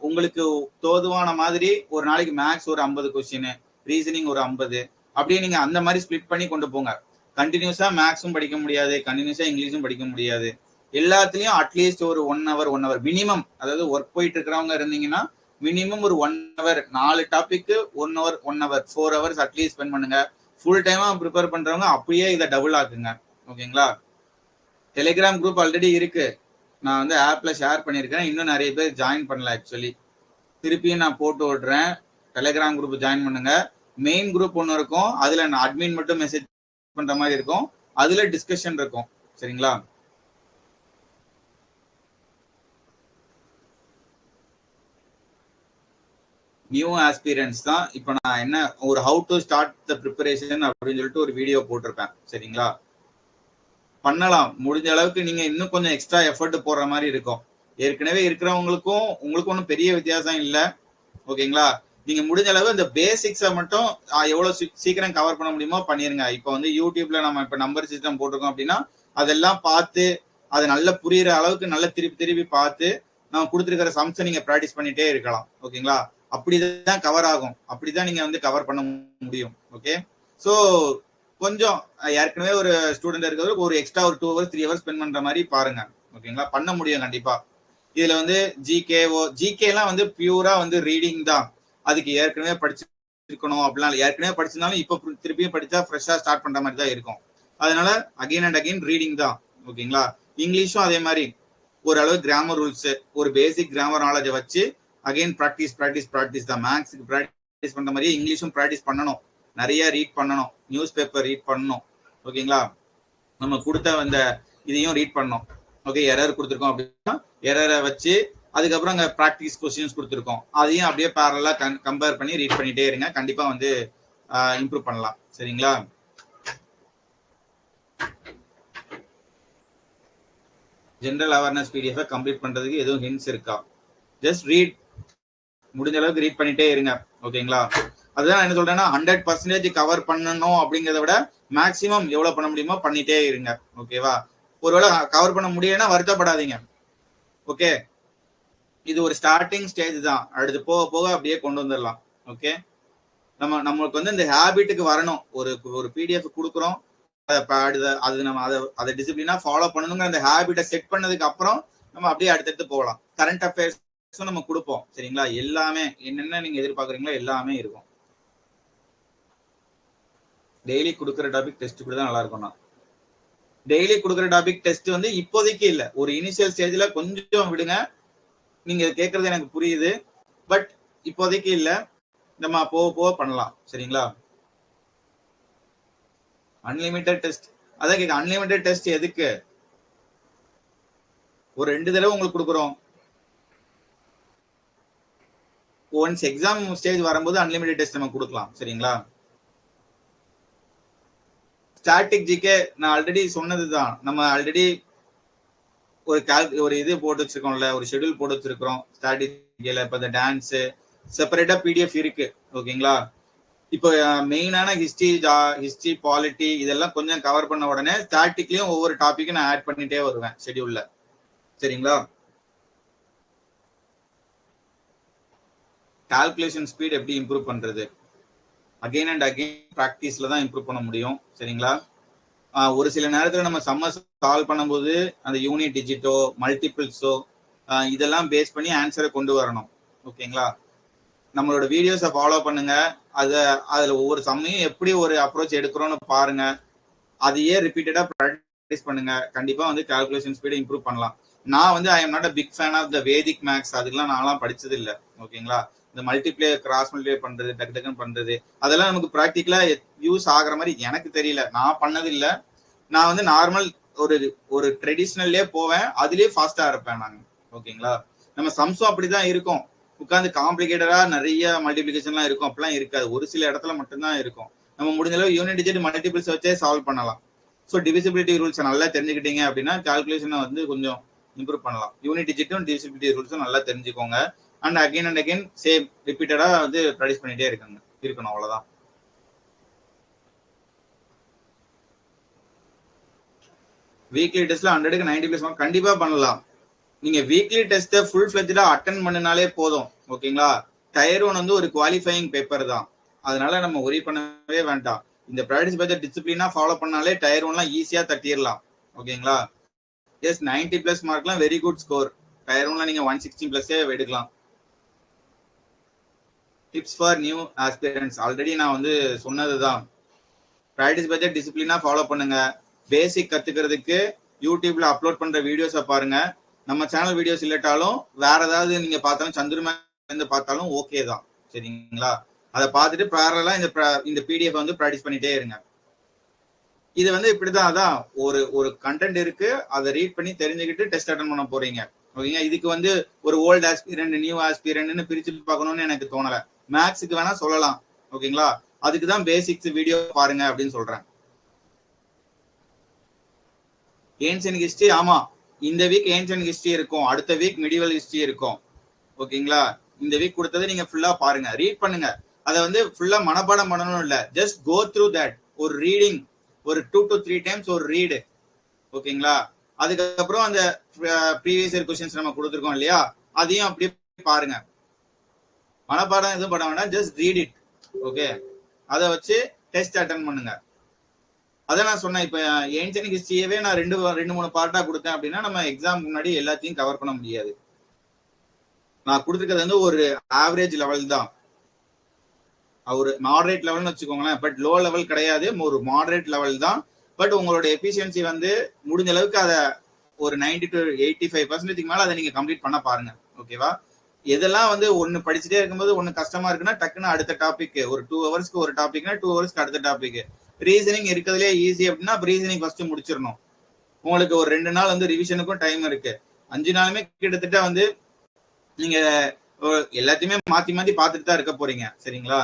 உங்களுக்கு தோதுவான மாதிரி ஒரு நாளைக்கு மேக்ஸ் ஒரு 50 கொஸ்டின், ரீசனிங் ஒரு 50, அப்படியே நீங்க அந்த மாதிரி ஸ்பிளிட் பண்ணி கொண்டு போங்க. கண்டினியூஸா மேக்ஸும் படிக்க முடியாது, கண்டினியூஸா இங்கிலீஷும் படிக்க முடியாது. எல்லாத்துலயும் அட்லீஸ்ட் ஒரு 1 hour மினிமம். அதாவது ஒர்க் போயிட்டு இருக்கிறவங்க இருந்தீங்கன்னா மினிமம் ஒரு 1 hour, 4 டாபிக்கு 1 hour 4 hours at least spend பண்ணுங்க. ஃபுல் டைமா ப்ரிப்பேர் பண்றவங்க அப்படியே இதை டபுள் ஆக்குங்க, ஓகேங்களா? டெலிகிராம் குரூப் ஆல்ரெடி இருக்கு, நான் வந்து ஆப்ல ஷேர் பண்ணியிருக்கேன். இன்னும் நிறைய பேர் ஜாயின் பண்ணல ஆக்சுவலி. திருப்பியும் நான் போட்டு விடுறேன். டெலிகிராம் குரூப் ஜாயின் பண்ணுங்க. மெயின் குரூப் ஒன்று இருக்கும், அதுல நான் அட்மின் மட்டும் மெசேஜ் பண்ற மாதிரி இருக்கும். அதுல டிஸ்கஷன் இருக்கும், சரிங்களா? நியூ ஆஸ்பிரன்ஸ் தான். இப்போ நான் என்ன ஒரு how to start the preparation அப்படின்னு சொல்லிட்டு ஒரு வீடியோ போட்டிருப்பேன், சரிங்களா? பண்ணலாம். முடிஞ்ச அளவுக்கு நீங்க இன்னும் கொஞ்சம் எக்ஸ்ட்ரா எஃபர்ட் போடுற மாதிரி இருக்கும். ஏற்கனவே இருக்கிறவங்களுக்கும் உங்களுக்கும் ஒன்றும் பெரிய வித்தியாசம் இல்லை, ஓகேங்களா? நீங்க முடிஞ்ச அளவு இந்த பேசிக்ஸை மட்டும் எவ்வளவு சீக்கிரம் கவர் பண்ண முடியுமோ பண்ணிருங்க. இப்போ வந்து யூடியூப்ல நம்ம இப்போ நம்பர் சிஸ்டம் போட்டிருக்கோம் அப்படின்னா அதெல்லாம் பார்த்து அது நல்லா புரியுற அளவுக்கு நல்லா திருப்பி திருப்பி பார்த்து நம்ம கொடுத்துருக்கிற சம்ஸை நீங்க ப்ராக்டிஸ் பண்ணிட்டே இருக்கலாம், ஓகேங்களா? அப்படிதான் கவர் ஆகும். அப்படிதான் நீங்க வந்து கவர் பண்ண முடியும், ஓகே? ஸோ கொஞ்சம் ஏற்கனவே ஒரு ஸ்டூடெண்ட் இருக்கிறது ஒரு எக்ஸ்ட்ரா ஒரு 2 hours 3 hours ஸ்பெண்ட் பண்ற மாதிரி பாருங்க, ஓகேங்களா? பண்ண முடியும் கண்டிப்பா. இதுல வந்து ஜிகே எல்லாம் வந்து பியூரா வந்து ரீடிங் தான். அதுக்கு ஏற்கனவே படிச்சிருக்கணும் அப்படிலாம் ஏற்கனவே படிச்சிருந்தாலும் இப்போ திருப்பியும் படிச்சா ஃப்ரெஷ்ஷா ஸ்டார்ட் பண்ற மாதிரி தான் இருக்கும். அதனால அகைன் அண்ட் அகைன் ரீடிங் தான், ஓகேங்களா? இங்கிலீஷும் அதே மாதிரி ஓரளவு கிராமர் ரூல்ஸ், ஒரு பேசிக் கிராமர் நாலேஜை வச்சு அகைன் ப்ராக்டிஸ் தான். மேக்ஸுக்கு ப்ராக்டிஸ் பண்ற மாதிரியே இங்கிலீஷும் ப்ராக்டிஸ் பண்ணணும். நிறைய ரீட் பண்ணணும், நியூஸ் பேப்பர் ரீட் பண்ணணும், ஓகேங்களா? நம்ம கொடுத்த அந்த இதையும் ரீட் பண்ணணும். ஓகே, எரர் கொடுத்துருக்கோம் அப்படின்னா எரரை வச்சு அதுக்கப்புறம் அங்கே ப்ராக்டிஸ் கொஸ்டின்ஸ் கொடுத்துருக்கோம், அதையும் அப்படியே பேரலா கம்பேர் பண்ணி ரீட் பண்ணிட்டே இருங்க. கண்டிப்பா வந்து இம்ப்ரூவ் பண்ணலாம், சரிங்களா? ஜென்ரல் அவேர்னஸ் பிடிஎஃப் கம்ப்ளீட் பண்றதுக்கு எதுவும் ஹிண்ட்ஸ் இருக்கா? ஜஸ்ட் ரீட் முடிஞ்ச அளவுக்கு ரீட் பண்ணிட்டே இருங்க. ஓகேங்களா? அதுதான் என்ன சொல்றேன்னா 100% கவர் பண்ணணும் அப்படிங்கிறத விட மேக்சிமம் எவ்வளவு பண்ண முடியுமோ பண்ணிட்டே இருங்க. ஓகேவா? ஒருவேளை கவர் பண்ண முடியலன்னா வருத்தப்படாதீங்க. ஓகே, இது ஒரு ஸ்டார்டிங் ஸ்டேஜ் தான். அடுத்து போக போக அப்படியே கொண்டு வந்துடலாம். ஓகே, நம்மளுக்கு வந்து இந்த ஹேபிட்டுக்கு வரணும். ஒரு பிடிஎஃப் கொடுக்குறோம், அது நம்ம அதை டிசிப்ளினா ஃபாலோ பண்ணணுங்கிற அந்த ஹேபிட்டை செட் பண்ணதுக்கு அப்புறம் நம்ம அப்படியே அடுத்தடுத்து போகலாம். கரண்ட் அஃபேர்ஸ் நம்ம கொடுப்போம். சரிங்களா? எல்லாமே என்னென்ன நீங்க எதிர்பார்க்குறீங்களோ எல்லாமே இருக்கும். டெய்லி கொடுக்குற டாபிக் டெஸ்ட் கூட தான் நல்லா இருக்கும்னா, டெய்லி கொடுக்குற டாபிக் டெஸ்ட் வந்து இப்போதைக்கு இல்லை, ஒரு இனிஷியல் ஸ்டேஜ்ல கொஞ்சம் விடுங்க. நீங்க கேட்கறது எனக்கு புரியுது, பட் இப்போதைக்கு இல்ல, நம்ம போக போக பண்ணலாம். சரிங்களா? அன்லிமிட்டட் டெஸ்ட், அதான் கேட்க, அன்லிமிட்டட் டெஸ்ட் எதுக்கு? ஒரு 2 தடவை உங்களுக்கு கொடுக்குறோம். ஒன்ஸ் எக்ஸாம் ஸ்டேஜ் வரும்போது அன்லிமிட்டட் டெஸ்ட் நம்ம கொடுக்கலாம். சரிங்களா? ஸ்டாட்டிக் ஜிகே நான் ஆல்ரெடி சொன்னதுதான். நம்ம ஆல்ரெடி ஒரு இது போட்டு வச்சிருக்கோம்ல, ஒரு ஷெட்யூல் போட்டு வச்சிருக்கிறோம் ஸ்டாட்டிக் ஜிகேல. இப்ப இந்த டான்ஸ் செப்பரேட்டா பிடிஎஃப் இருக்கு. ஓகேங்களா? இப்போ மெயினான ஹிஸ்டரி பாலிட்டி இதெல்லாம் கொஞ்சம் கவர் பண்ண உடனே ஸ்டாட்டிக்லயும் ஒவ்வொரு டாபிக்கும் நான் ஆட் பண்ணிட்டே வருவேன் ஷெட்யூல்ல. சரிங்களா? கால்குலேஷன் ஸ்பீட் எப்படி இம்ப்ரூவ் பண்றது? அகைன் அண்ட் அகைன் ப்ராக்டிஸ்ல தான் இம்ப்ரூவ் பண்ண முடியும். சரிங்களா? ஒரு சில நேரத்துல நம்ம சம்மர் சால்வ் பண்ணும்போது அந்த யூனிட் டிஜிட்டோ மல்டிபிள்ஸோ இதெல்லாம் பேஸ் பண்ணி ஆன்சரை கொண்டு வரணும். ஓகேங்களா? நம்மளோட வீடியோஸை ஃபாலோ பண்ணுங்க. அதுல ஒவ்வொரு சம்மையும் எப்படி ஒரு அப்ரோச் எடுக்கிறோம்னு பாருங்க. அதையே ரிப்பீட்டடா ப்ராக்டிஸ் பண்ணுங்க. கண்டிப்பா வந்து கால்குலேஷன் ஸ்பீடை இம்ப்ரூவ் பண்ணலாம். நான் வந்து I am not a big fan of the Vedic maths. அதுக்கெல்லாம் நான்லாம் படிச்சது இல்லை. ஓகேங்களா? இந்த மல்டிப்ளே கிராஸ் மல்டிப்ளே பண்றது, டக்கு டக்குன்னு பண்றது, அதெல்லாம் நமக்கு ப்ராக்டிக்கலா யூஸ் ஆகுற மாதிரி எனக்கு தெரியல. நான் பண்ணது இல்லை. நான் வந்து நார்மல் ஒரு ட்ரெடிஷ்னல்லே போவேன், அதுலயே ஃபாஸ்டா இருப்பேன் நாங்க. ஓகேங்களா? நம்ம சம்ஸும் அப்படிதான் இருக்கும். உட்காந்து காம்ப்ளிகேட்டடா நிறைய மல்டிபிளிகேஷன்லாம் இருக்கும், அப்படிலாம் இருக்காது. ஒரு சில இடத்துல மட்டும்தான் இருக்கும். நம்ம முடிஞ்ச அளவு யூனிட் டிஜிட் மல்டிபிள்ஸ் வச்சே சால்வ் பண்ணலாம். ஸோ டிவிசிபிலிட்டி ரூல்ஸ் நல்லா தெரிஞ்சுக்கிட்டீங்க அப்படின்னா கால்குலேஷனை வந்து கொஞ்சம் இம்ப்ரூவ் பண்ணலாம். யூனிட் டிஜிட்டும் டிவிசிபிலிட்டி ரூல்ஸும் நல்லா தெரிஞ்சுக்கோங்க. அண்ட் அகைன் சேம் ரிப்பீட்டடா வந்து ப்ராக்டிஸ் பண்ணிட்டே இருக்கணும். அவ்வளவுதான். வீக்லி டெஸ்ட்ல 100க்கு 90+ கண்டிப்பா பண்ணலாம். நீங்க வீக்லி டெஸ்ட்டை ஃபுல் ஃபிளெஜ்டா அட்டன் பண்ணினாலே போதும். ஓகேங்களா? டயர் 1 வந்து ஒரு குவாலிஃபையிங் பேப்பர் தான். அதனால நம்ம ஒரி பண்ணவே வேண்டாம். இந்த ப்ராக்டிஸ் பேஜை டிசிப்ளினா ஃபாலோ பண்ணாலே டயர் 1லாம் ஈஸியா தட்டிடலாம். ஓகேங்களா? எஸ், 90+ மார்க்லாம் வெரி குட் ஸ்கோர். டயர் 1ல நீங்க 116+ எடுக்கலாம். Tips for new aspirants already நான் வந்து சொன்னதுதான். ப்ராக்டிஸ் பேஜை டிசிப்ளினா ஃபாலோ பண்ணுங்க. பேசிக் கத்துக்கிறதுக்கு யூடியூப்ல அப்லோட் பண்ற வீடியோஸை பாருங்க. நம்ம சேனல் வீடியோஸ் இல்லட்டாலும் வேற ஏதாவது நீங்க பார்த்தாலும் சந்துருமே பார்த்தாலும் ஓகே தான். சரிங்களா? அதை பார்த்துட்டு பேரலா இந்த பிடிஎஃப் வந்து ப்ராக்டிஸ் பண்ணிட்டே இருங்க. இது வந்து இப்படிதான். அதான் ஒரு கண்டென்ட் இருக்கு, அதை ரீட் பண்ணி தெரிஞ்சுக்கிட்டு டெஸ்ட் அட்டன் பண்ண போறீங்க. ஓகேங்க? இதுக்கு வந்து ஒரு ஓல்டு ஆஸ்பிரண்ட் நியூ ஆஸ்பிரண்ட்னு பிரிச்சு பார்க்கணும்னு எனக்கு தோணல. மேக்ஸுக்கு வேணா சொல்லலாம். ஓகேங்களா? அதுக்கு தான் பேசிக்ஸ் வீடியோ பாருங்க அப்படின்னு சொல்றேன். ஏன்ஷியன்ட் ஹிஸ்டரி, ஆமா, இந்த வீக் ஏன்ஷியன்ட் ஹிஸ்டரி இருக்கும், அடுத்த வீக் மிடிவல் ஹிஸ்டரி இருக்கும். ஓகேங்களா? இந்த வீக் கொடுத்ததை நீங்க ஃபுல்லா பாருங்க, ரீட் பண்ணுங்க. அதை வந்து ஃபுல்லா மனப்பாடம் பண்ணணும் இல்ல, ஜஸ்ட் கோ த்ரூ தட். ஒரு ரீடிங், ஒரு 2 to 3 டைம்ஸ் ஒரு ரீடு. ஓகேங்களா? அதுக்கப்புறம் அந்த ப்ரீவியஸ் இயர் கொஸ்டின்ஸ் நம்ம கொடுத்துருக்கோம் இல்லையா, அதையும் அப்படியே பாருங்க. மனப்பாடம் எதுவும் பண்ண வேண்டாம், ஜஸ்ட் ரீட் இட். ஓகே? அதை வச்சு டெஸ்ட் அட்டன் பண்ணுங்க. அதான் நான் சொன்னேன், இப்ப ஏன்ஷியன்ட் ஹிஸ்டரியவே நான் 2-3 பார்ட்டா கொடுத்தேன் அப்படின்னா நம்ம எக்ஸாம் முன்னாடி எல்லாத்தையும் கவர் பண்ண முடியாது. நான் கொடுத்துருக்கிறது வந்து ஒரு ஆவரேஜ் லெவல் தான், ஒரு மாடரேட் லெவல்னு வச்சுக்கோங்களேன். பட் லோ லெவல் கிடையாது, ஒரு மாடரேட் லெவல் தான். பட் உங்களோட எஃபிஷியன்சி வந்து முடிஞ்ச அளவுக்கு அதை ஒரு 90 to 85% மேல அதை நீங்க கம்ப்ளீட் பண்ண பாருங்க. ஓகேவா? எதெல்லாம் வந்து ஒன்னு படிச்சுட்டே இருக்கும்போது ஒன்னு கஷ்டமா இருக்குன்னா டக்குன்னு அடுத்த டாபிக், ஒரு 2 ஹவர்ஸ்க்கு ஒரு டாபிக்னா 2 ஹவர்ஸ்க்கு அடுத்த டாபிக். ரீசனிங் இருக்கிறதுலே ஈஸி அப்படின்னா ரீசனிங் ஃபர்ஸ்ட் முடிச்சிடணும். உங்களுக்கு ஒரு 2 நாள் வந்து ரிவிஷனுக்கும் டைம் இருக்கு. 5 நாளுமே கிட்டத்தட்ட வந்து நீங்க எல்லாத்தையுமே மாத்தி மாத்தி பார்த்துட்டு தான் இருக்க போறீங்க. சரிங்களா?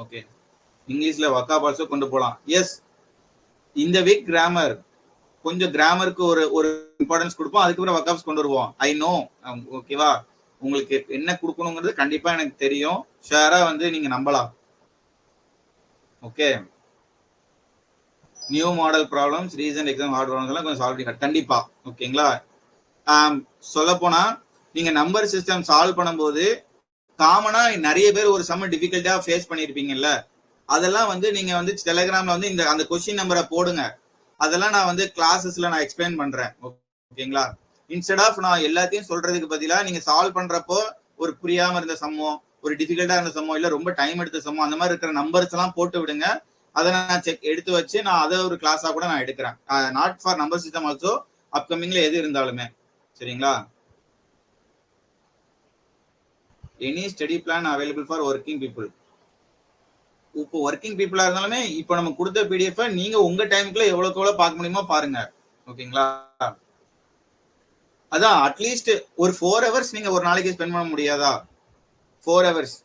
ஓகே. இங்கிலீஷ்ல வொக்காபுலரிஸோ கொண்டு போலாம். எஸ், இந்த வீக் கிராமர், கொஞ்சம் கிராமருக்கு ஒரு இம்பார்ட்டன்ஸ் கொடுப்போம், அதுக்கப்புறம் வொக்காப்ஸ் கொண்டு வருவோம். I know. ஓகேவா? உங்களுக்கு என்ன கொடுக்கணுங்கிறது கண்டிப்பா எனக்கு தெரியும். ஷேரா வந்து நீங்க நம்பலாம். Okay, new model problems, recent exam hard problems எல்லாம் கொஞ்சம் சால்வ் பண்ணி கண்டிப்பா. ஓகேங்களா? சொல்ல போனா நீங்க நம்பர் சிஸ்டம் சால்வ் பண்ணும்போது காமனா நிறைய பேர் ஒரு சம்ம டிஃபிகல்ட்டா ஃபேஸ் பண்ணிருப்பீங்கல்ல, அதெல்லாம் வந்து நீங்க வந்து டெலிகிராம்ல வந்து இந்த அந்த கொஸ்டின் நம்பரை போடுங்க. அதெல்லாம் நான் வந்து கிளாஸஸ்ல நான் எக்ஸ்பிளைன் பண்றேன். ஓகேங்களா? இன்ஸ்டெட் ஆஃப் நான் எல்லாத்தையும் சொல்றதுக்கு பதிலா நீங்க சால்வ் பண்றப்போ ஒரு புரியாம இருந்த சம்மோ, ஒரு டிஃபிகல்ட்டா இருந்த சம்மோ, இல்ல ரொம்ப டைம் எடுத்த சம்மோ, அந்த மாதிரி இருக்கிற நம்பர்ஸ் எல்லாம் போட்டு விடுங்க. அதை நான் எடுத்து வச்சு நான் அதை ஒரு கிளாஸா கூட நான் எடுக்கிறேன். Not for number system also, அப்கமிங்ல எது இருந்தாலுமே. சரிங்களா? Any study plan available for working people. இப்போ ஒர்க்கிங் பீப்புளா இருந்தாலுமே இப்போ நம்ம கொடுத்த பிடிஎஃப் நீங்க உங்க டைமுக்குள்ள எவ்வளவுக்கு எவ்வளவு பார்க்க முடியுமோ பாருங்க. ஓகேங்களா? அதான் அட்லீஸ்ட் ஒரு 4 ஹவர்ஸ் நீங்க ஒரு நாளைக்கு ஸ்பெண்ட் பண்ண முடியாதா? 4 ஹவர்ஸ்,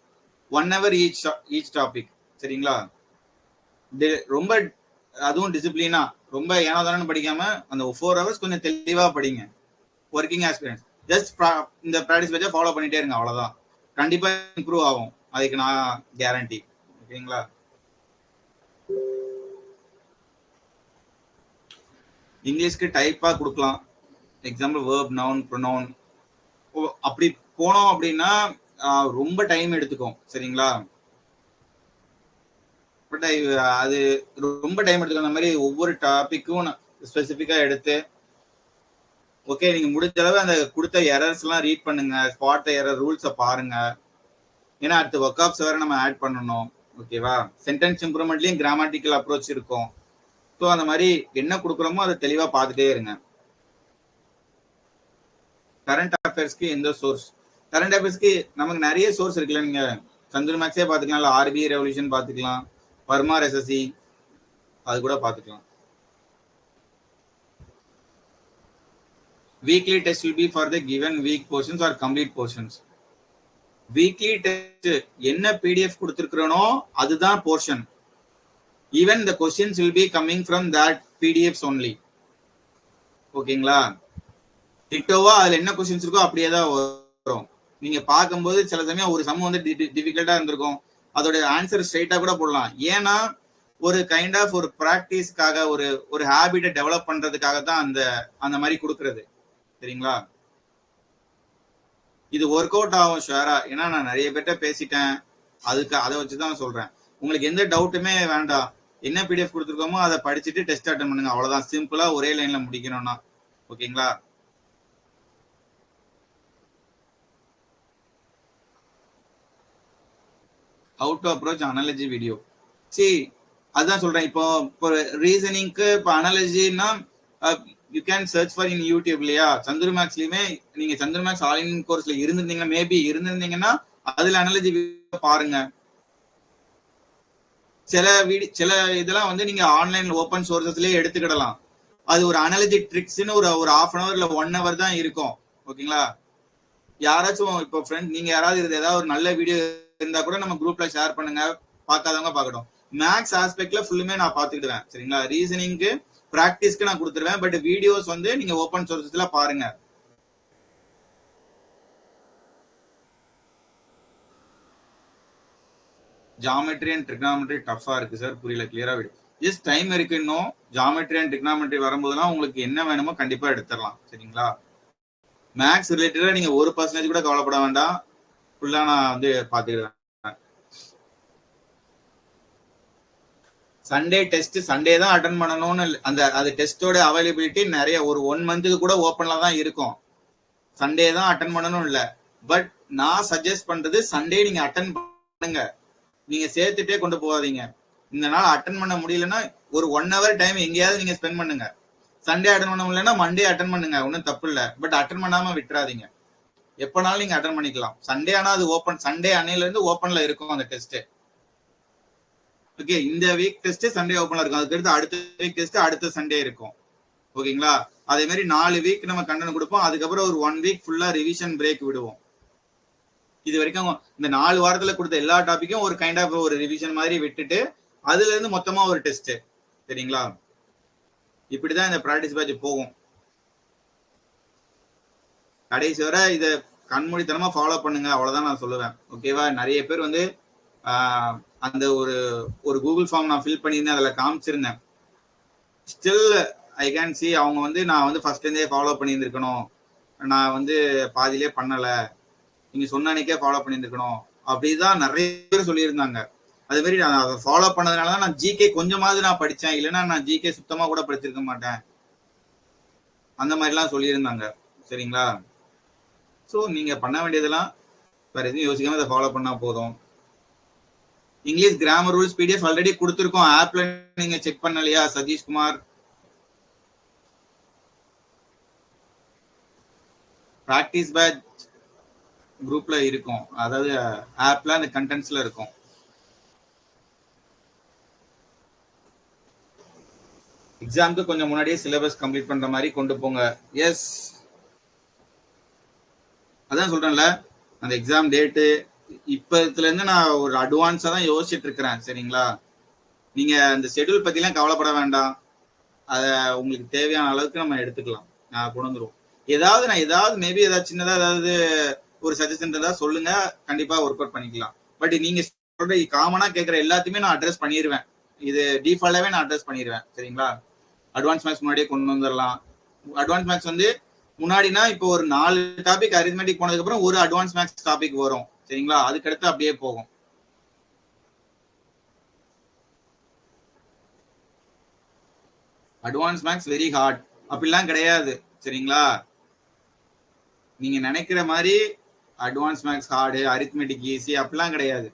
1 ஹவர் ஈச் டாபிக். சரிங்களா? ரொம்ப அதுவும் டிசிப்ளினா ரொம்ப ஏனாதானு படிக்காம அந்த 4 ஹவர்ஸ் கொஞ்சம் தெளிவா படிங்க. ஒர்க்கிங் ஆஸ்பிரன்ஸ் ஜஸ்ட் இந்த ப்ராக்டிஸ் வச்சா ஃபாலோ பண்ணிட்டே இருங்க. அவ்வளவுதான், கண்டிப்பா இம்ப்ரூவ் ஆகும். அதுக்கு நான் கேரண்டி. ஓகேங்களா? இங்கிலீஷ்க்கு டைப்பா கொடுக்கலாம். Example verb, noun, pronoun. அப்படி போனோம் அப்படின்னா ரொம்ப டைம் எடுத்துக்கும். சரிங்களா? பட் அது ரொம்ப டைம் எடுத்துக்கும். அந்த மாதிரி ஒவ்வொரு டாபிக்கும் ஸ்பெசிஃபிக்கா எடுத்து ஓகே, நீங்க முடிஞ்ச அளவு அந்த கொடுத்த எரர்ஸ் எல்லாம் ரீட் பண்ணுங்க. ஸ்பாட் எரர் ரூல்ஸை பாருங்க. ஏன்னா அடுத்த ஒர்க்அப்ஸ் வேற நம்ம ஆட் பண்ணணும். ஓகேவா? சென்டென்ஸ் இம்ப்ரூவ்மெண்ட்லயும் கிராமட்டிக்கல் அப்ரோச் இருக்கும். ஸோ அந்த மாதிரி என்ன கொடுக்குறோமோ அதை தெளிவா பார்த்துட்டே இருங்க. கரண்ட் அஃபேர்ஸ்க்கு எந்த சோர்ஸ்? கரண்ட் அஃபேர்ஸ்க்கு நமக்கு நிறைய சோர்ஸ் இருக்குல்ல. நீங்க சந்துரு மேக்ஸே பார்த்துக்கலாம், இல்லை ஆர்பிஐ ரெவல்யூஷன் பார்த்துக்கலாம், பர்மார் எஸ்எஸ்சி அது கூட பார்த்துக்கலாம். Weekly test will be for the given week portions or complete portions. Weekly test என்ன பிடிஎஃப் கொடுத்துருக்கிறனோ அதுதான் portion. Even the questions will be coming from that PDFs only. ஓகேங்களா? டிட்டோவா அதுல என்ன கொஸ்டின்ஸ் இருக்கோ அப்படியே தான் வரும். நீங்க பார்க்கும்போது சில சமயம் ஒரு சம் வந்து டிஃபிகல்ட்டா இருந்திருக்கும், அதோட ஆன்சர் ஸ்ட்ரைட்டா கூட போடலாம். ஏன்னா ஒரு கைண்ட் ஆஃப் ஒரு ப்ராக்டிஸ்க்காக, ஒரு ஹேபிட்டை டெவலப் பண்றதுக்காக தான் அந்த மாதிரி கொடுக்கறது. சரிங்களா? இது ஒர்க் அவுட் ஆகும் ஷுவரா. ஏன்னா நான் நிறைய பேர்ட்ட பேசிட்டேன், அதை வச்சுதான் சொல்றேன். உங்களுக்கு எந்த டவுட்டுமே வேண்டாம். என்ன பிடிஎஃப் கொடுத்துருக்கோமோ அதை படிச்சுட்டு டெஸ்ட் அட்டன் பண்ணுங்க. அவ்வளவுதான், சிம்பிளா ஒரே லைன்ல முடிக்கணும்னா. ஓகேங்களா? How to approach analogy video. அதான் சொல்றேன். இப்போ ரீசனிங்க்கு இப்போ அனாலஜினா you can search for in YouTube இல்லையா? சந்துரு மேக்ஸ்லயுமே நீங்க சந்துரு மேக்ஸ் ஆல் இன் கோர்ஸ்ல இருந்திருந்தீங்கன்னா அதுல அனாலஜி பாருங்க. சில இதெல்லாம் வந்து நீங்க ஆன்லைன்ல ஓப்பன் சோர்சஸ்லயே எடுத்துக்கிடலாம். அது ஒரு அனாலஜி ட்ரிக்ஸ்னு ஒரு 1/2 hour இல்ல 1 hour தான் இருக்கும். ஓகேங்களா? யாராச்சும் இப்போ ஃப்ரெண்ட் நீங்க யாராவது ஏதாவது ஒரு நல்ல வீடியோ இருந்தா கூட நம்ம குரூப்ல ஷேர் பண்ணுங்க, பார்க்காதவங்க பார்க்கட்டும். மேக்ஸ் ஆஸ்பெக்ட்ல ஃபுல்லுமே நான் பார்த்துக்கிடுவேன். சரிங்களா? ரீசனிங்க்கு பிராக்டிஸ்க்கு நான் கொடுத்துருவேன். பட் வீடியோஸ் வந்து நீங்க ஓப்பன் சோர்சஸ்ல பாருங்க. ஜாமெட்ரி அண்ட் ட்ரிக்னாமெட்ரி டஃபா இருக்கு சார், புரியல, கிளியரா விடு. ஜஸ்ட் டைம் இருக்கு இன்னும். ஜாமெட்ரி அண்ட் ட்ரிக்னாமெட்ரி வரும்போதெல்லாம் உங்களுக்கு என்ன வேணுமோ கண்டிப்பா எடுத்துடலாம். சரிங்களா? மேக்ஸ் ரிலேட்டடா நீங்க 1% கூட கவலைப்பட வேண்டாம். ஃபுல்லா நான் வந்து பாத்துக்கிறேன். சண்டே டெஸ்ட் சண்டே தான் அட்டன் பண்ணணும்னு அந்த டெஸ்டோட அவைலபிலிட்டி நிறைய ஒரு 1 monthக்கு கூட ஓப்பன்ல தான் இருக்கும். சண்டே தான் அட்டன் பண்ணணும் இல்ல. பட் நான் சஜஸ்ட் பண்றது சண்டே நீங்க அட்டன் பண்ணுங்க. நீங்க சேர்த்துட்டே கொண்டு போகாதீங்க. இந்த நாள் அட்டன் பண்ண முடியலன்னா ஒரு 1 hour டைம் எங்கேயாவது நீங்க ஸ்பெண்ட் பண்ணுங்க. சண்டே அட்டன் பண்ண முடியலன்னா மண்டே அட்டன் பண்ணுங்க, ஒன்றும் தப்பு இல்லை. பட் அட்டன் பண்ணாம விட்டுறாதீங்க. எப்பனாலும் நீங்க அட்டன் பண்ணிக்கலாம். சண்டே ஆனா அது ஓப்பன், சண்டே அன்னையில இருந்து ஓப்பன்ல இருக்கும் அந்த டெஸ்ட். ஓகே, இந்த வீக் டெஸ்ட் சண்டே ஓப்பன்ல இருக்கும். அதுக்கு அடுத்த வீக் டெஸ்ட் அடுத்த சண்டே இருக்கும். ஓகேங்களா? அதே மாதிரி 4 வீக் நம்ம கண்டென்ட் கொடுப்போம். அதுக்கப்புறம் ஒரு 1 week ஃபுல்லா ரிவிஷன் பிரேக் விடுவோம். இது வரைக்கும் இந்த 4 வாரத்துல கொடுத்த எல்லா டாபிக்கும் ஒரு கைண்ட் ஆஃப் ஒரு ரிவிஷன் மாதிரி விட்டுட்டு அதுல இருந்து மொத்தமா ஒரு டெஸ்ட். சரிங்களா? இப்படிதான் இந்த பிராக்டிஸ் பேட்ச் போகும். கடைசி வரை இதை கண்மூடித்தனமா ஃபாலோ பண்ணுங்க, அவ்வளவுதான் நான் சொல்லுவேன். ஓகேவா? நிறைய பேர் வந்து அந்த ஒரு கூகுள் ஃபார்ம் நான் ஃபில் பண்ணியிருந்தேன், அதில் காமிச்சிருந்தேன். ஸ்டில் ஐ கேன் சி அவங்க வந்து நான் வந்து ஃபர்ஸ்ட்லேருந்தே ஃபாலோ பண்ணியிருந்துருக்கணும், நான் வந்து பாதியிலே பண்ணலை, நீங்க சொன்ன அன்னைக்கே ஃபாலோ பண்ணியிருந்துருக்கணும் அப்படிதான் நிறைய பேர் சொல்லியிருந்தாங்க. அதே மாதிரி நான் அதை ஃபாலோ பண்ணதுனால தான் நான் ஜிகே கொஞ்சமாவது நான் படித்தேன், இல்லைன்னா நான் ஜிகே சுத்தமாக கூட படிச்சிருக்க மாட்டேன், அந்த மாதிரிலாம் சொல்லியிருந்தாங்க. சரிங்களா? ஸோ நீங்க பண்ண வேண்டியதெல்லாம் வேற எதுவும் யோசிக்காம அதை ஃபாலோ பண்ணா போதும். English grammar rules PDF already கொடுத்துருக்கோம், ஆப்ல நீங்க செக் பண்ணலையா சதீஷ்குமார்? பிராக்டிஸ் பேட்ச் குரூப்ல இருக்கும், அதாவது ஆப்ல அந்த கண்டென்ட்ஸ்ல இருக்கும். எக்ஸாமுக்கு கொஞ்சம் முன்னாடியே சிலபஸ் கம்ப்ளீட் பண்ற மாதிரி கொண்டு போங்க. எஸ், அதான் சொல்றேன்ல, அந்த எக்ஸாம் டேட்டு இப்பத்துல இருந்து நான் ஒரு அட்வான்ஸா தான் யோசிச்சுட்டு இருக்கிறேன். சரிங்களா? நீங்க அந்த ஷெட்யூல் பத்திலாம் கவலைப்பட வேண்டாம், அத உங்களுக்கு தேவையான அளவுக்கு நம்ம எடுத்துக்கலாம், கொண்டு வந்துருவோம். ஏதாவது மேபி ஏதாவது சின்னதா ஏதாவது ஒரு சஜஷன் இருந்தா சொல்லுங்க, கண்டிப்பா ஒர்க் அவுட் பண்ணிக்கலாம். பட் நீங்க சொல்ற காமனா கேட்கற எல்லாத்தையுமே நான் அட்ரஸ் பண்ணிடுவேன், இது டிஃபால்ட்டாவே நான் அட்ரஸ் பண்ணிடுவேன். சரிங்களா? அட்வான்ஸ் மேக்ஸ் முன்னாடியே கொண்டு வந்துடலாம். அட்வான்ஸ் மேக்ஸ் வந்து முன்னாடினா இப்போ ஒரு 4 டாபிக் அரித்மெட்டிக் போனதுக்கு அப்புறம் ஒரு அட்வான்ஸ் மேக்ஸ் டாபிக் வரும். சரிங்களா? அதுக்கடுத்து அப்படியே போகும். அட்வான்ஸ் மேக்ஸ் வெரி ஹார்ட் அப்படிலாம் கிடையாது. சரிங்களா? நீங்க நினைக்கிற மாதிரி advance maths hard, arithmetic easy அப்படிலாம் கிடையாது.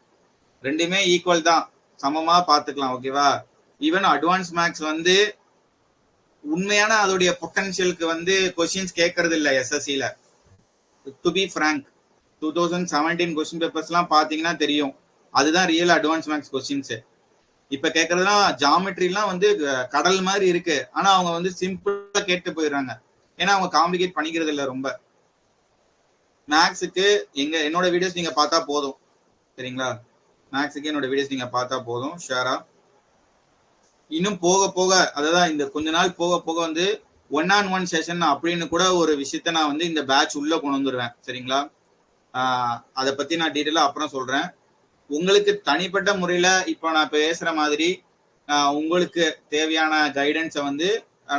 ரெண்டுமே ஈக்குவல் தான், சமமா பார்த்துக்கலாம். ஓகேவா? ஈவன் அட்வான்ஸ் மேக்ஸ் வந்து உண்மையான அதோடைய பொட்டன்ஷியலுக்கு வந்து கொஸ்டின்ஸ் கேட்கறது இல்லை எஸ்எஸ்சில. டு பி ஃப்ராங்க், 2017 கொஸ்டின் பேப்பர்ஸ்லாம் பார்த்தீங்கன்னா தெரியும், அதுதான் ரியல் அட்வான்ஸ் மேக்ஸ் கொஸ்டின்ஸ். இப்ப கேட்கறதுலாம் ஜாமெட்ரிலாம் வந்து கடல் மாதிரி இருக்கு, ஆனா அவங்க வந்து சிம்பிளா கேட்டு போயிடுறாங்க, ஏன்னா அவங்க காம்ப்ளிகேட் பண்ணிக்கிறது இல்லை ரொம்ப. மேக்ஸுக்கு என்னோட வீடியோஸ் நீங்க பார்த்தா போதும். சரிங்களா? மேக்ஸுக்கு என்னோட வீடியோஸ் நீங்க பார்த்தா போதும் ஷேரா. இன்னும் போக போக, அதான் இந்த கொஞ்ச நாள் போக போக வந்து 1-on-1 செஷன் அப்படின்னு கூட ஒரு விஷயத்த நான் வந்து இந்த பேட்ச் உள்ள கொண்டு வந்துருவேன். சரிங்களா? அதை பத்தி நான் டீட்டெயிலா அப்புறம் சொல்றேன். உங்களுக்கு தனிப்பட்ட முறையில இப்போ நான் பேசுற மாதிரி உங்களுக்கு தேவையான கைடன்ஸை வந்து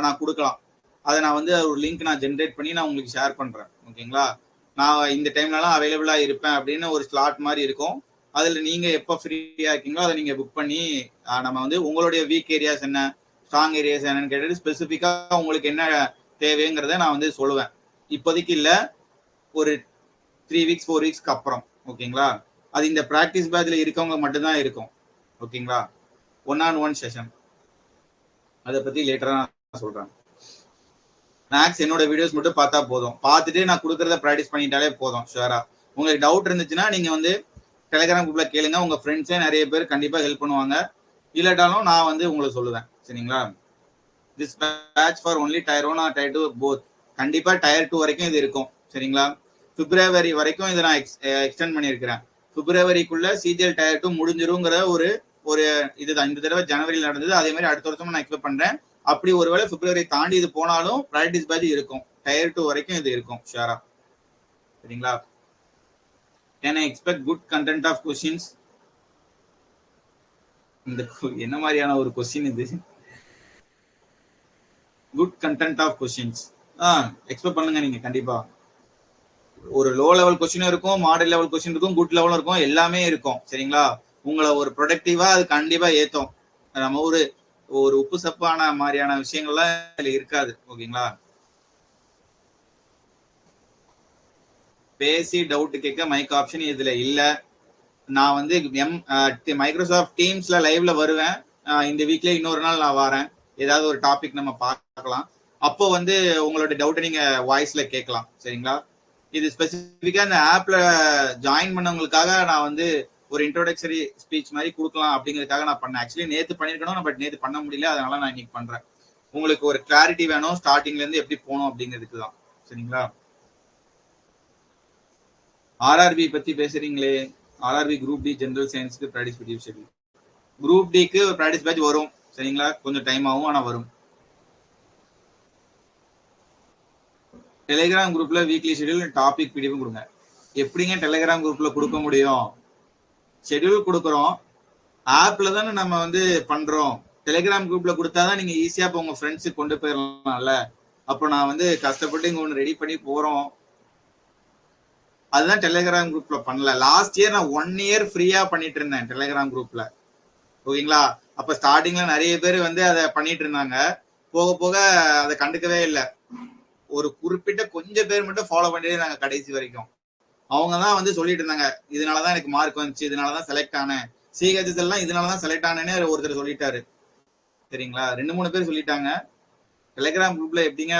நான் கொடுக்கலாம். அதை நான் வந்து ஒரு லிங்க் நான் ஜென்ரேட் பண்ணி நான் உங்களுக்கு ஷேர் பண்றேன். ஓகேங்களா? நான் இந்த டைம்லலாம் அவைலபிளா இருப்பேன் அப்படின்னு ஒரு ஸ்லாட் மாதிரி இருக்கும், அதுல நீங்க எப்போ ஃப்ரீயா இருக்கீங்களோ அதை நீங்க புக் பண்ணி நம்ம வந்து உங்களுடைய வீக் ஏரியாஸ் என்ன, ஸ்ட்ராங் ஏரியாஸ் என்னன்னு கேட்டுட்டு ஸ்பெசிஃபிக்கா உங்களுக்கு என்ன தேவைங்கிறத நான் வந்து சொல்லுவேன். இப்போதைக்கு இல்லை, ஒரு 3 வீக்ஸ் 4 வீக்ஸ்க்கு அப்புறம். ஓகேங்களா? அது இந்த ப்ராக்டிஸ் பேட்ச்ல இருக்கவங்க மட்டும்தான் இருக்கும். ஓகேங்களா? 1-on-1 செஷன், அதை பத்தி லேட்டரா நான் சொல்றேன். மேக்ஸ் என்னோட வீடியோஸ் மட்டும் பார்த்தா போதும், பார்த்துட்டு நான் கொடுக்கறத ப்ராக்டிஸ் பண்ணிட்டாலே போதும் ஷுவரா. உங்களுக்கு டவுட் இருந்துச்சுன்னா நீங்க வந்து டெலிகிராம் குரூப்ல கேளுங்க, உங்க ஃப்ரெண்ட்ஸே நிறைய பேர் கண்டிப்பா ஹெல்ப் பண்ணுவாங்க, இல்லாட்டாலும் நான் வந்து உங்களுக்கு சொல்லுவேன். சரிங்களா? This batch for only tier 1 or tier 2 both. கண்டிப்பா டயர் 2 வரைக்கும் இது இருக்கும். சரிங்களா? பிப்ரவரி வரைக்கும் இதை நான் எக்ஸ்டெண்ட் பண்ணியிருக்கிறேன். பிப்ரவரிக்குள்ள சிஜிஎல் டயர் 2 முடிஞ்சிருங்கிற ஒரு இதுதான். இந்த தடவை ஜனவரியில் நடந்தது, அதே மாதிரி அடுத்த வருஷமும் நான் எக்ஸ்பெக்ட் பண்றேன். அப்படி ஒருவேளை பிப்ரவரி தாண்டி இது போனாலும் ப்ராக்டிஸ் பேட்ச் இருக்கும், டயர் 2 வரைக்கும் இது இருக்கும் ஷுவரா. சரிங்களா? Can I expect good content of questions? இந்த என்ன மாதிரியான ஒரு கொஸ்டின் இது? Good content of questions expect பண்ணுங்க நீங்க கண்டிப்பா. ஒரு லோ லெவல் கொஸ்டின் இருக்கும், மாடல் லெவல் கொஸ்டின் இருக்கும், குட் லெவலும் இருக்கும், எல்லாமே இருக்கும். சரிங்களா? உங்களை ஒரு ப்ரொடக்டிவா அது கண்டிப்பா ஏத்தும். நம்ம ஒரு உப்பு சப்பான மாதிரியான விஷயங்கள்லாம் இதுல இருக்காது. ஓகேங்களா? பேசி டவுட் கேட்க மைக் ஆப்ஷன் இதுல இல்ல. நான் வந்து மைக்ரோசாஃப்ட் டீம்ஸ்ல லைவ்ல வருவேன். இந்த வீக்ல இன்னொரு நாள் நான் வரேன், ஏதாவது ஒரு டாபிக் நம்ம பார்க்கலாம். அப்போ வந்து உங்களோட டவுட்டை நீங்க வாய்ஸ்ல கேட்கலாம். சரிங்களா? இது ஸ்பெசிஃபிக்கா இந்த ஆப்ல ஜாயின் பண்ணவங்களுக்காக நான் வந்து ஒரு இன்ட்ரோடக்டரி ஸ்பீச் மாதிரி கொடுக்கலாம் அப்படிங்கிறதுக்காக நான் பண்ணேன். ஆக்சுவலி நேற்று பண்ணிருக்கணும், பட் நேற்று பண்ண முடியல, அதனால நான் இன்னைக்கு பண்றேன். உங்களுக்கு ஒரு கிளாரிட்டி வேணும் ஸ்டார்டிங்ல இருந்து எப்படி போகணும் அப்படிங்கிறதுக்கு தான். சரிங்களா? ஆர்ஆர்பி பத்தி பேசுறீங்களே, ஆர்ஆர்பி குரூப் டி ஜெனரல் சயின்ஸ்க்கு ப்ராக்டிஸ் பத்தி ஷெட்யூல். குரூப் டிக்கு ப்ராக்டிஸ் பேட்ச் வரும். சரிங்களா? கொஞ்சம் டைம் ஆகும், ஆனா வரும். டெலிகிராம் குரூப்ல வீக்லி ஷெட்யூல் டாபிக் பிடிஎஃப் கொடுங்க. எப்படிங்க டெலிகிராம் குரூப்ல கொடுக்க முடியும்? ஷெட்யூல் கொடுக்குறோம், ஆப்ல தானே நம்ம வந்து பண்றோம். டெலிகிராம் குரூப்ல கொடுத்தாதான் நீங்க ஈஸியா இப்போ உங்க ஃப்ரெண்ட்ஸுக்கு கொண்டு போயிடலாம்ல. அப்போ நான் வந்து கஷ்டப்பட்டு இங்க ஒன்று ரெடி பண்ணி போறோம். அதுதான் டெலிகிராம் குரூப்ல பண்ணல. லாஸ்ட் இயர் நான் 1 இயர் ஃப்ரீயா பண்ணிட்டு இருந்தேன் டெலிகிராம் குரூப்ல. ஓகேங்களா? அப்ப ஸ்டார்டிங்ல நிறைய பேர் வந்து அதை பண்ணிட்டு இருந்தாங்க. போக போக அதை கண்டுக்கவே இல்லை. ஒரு குறிப்பிட்ட கொஞ்சம் பேர் மட்டும் ஃபாலோ பண்ணிட்டே இருந்தாங்க கடைசி வரைக்கும். அவங்க தான் வந்து சொல்லிட்டு இருந்தாங்க, இதனாலதான் எனக்கு மார்க் வந்துச்சு, இதனாலதான் செலக்ட் ஆனேன், சிஹெச்எஸ் எல்லாம் இதனாலதான் செலக்ட் ஆனேன்னு ஒருத்தர் சொல்லிட்டாரு. சரிங்களா? 2-3 பேர் சொல்லிட்டாங்க. டெலிகிராம் குரூப்ல எப்படிங்க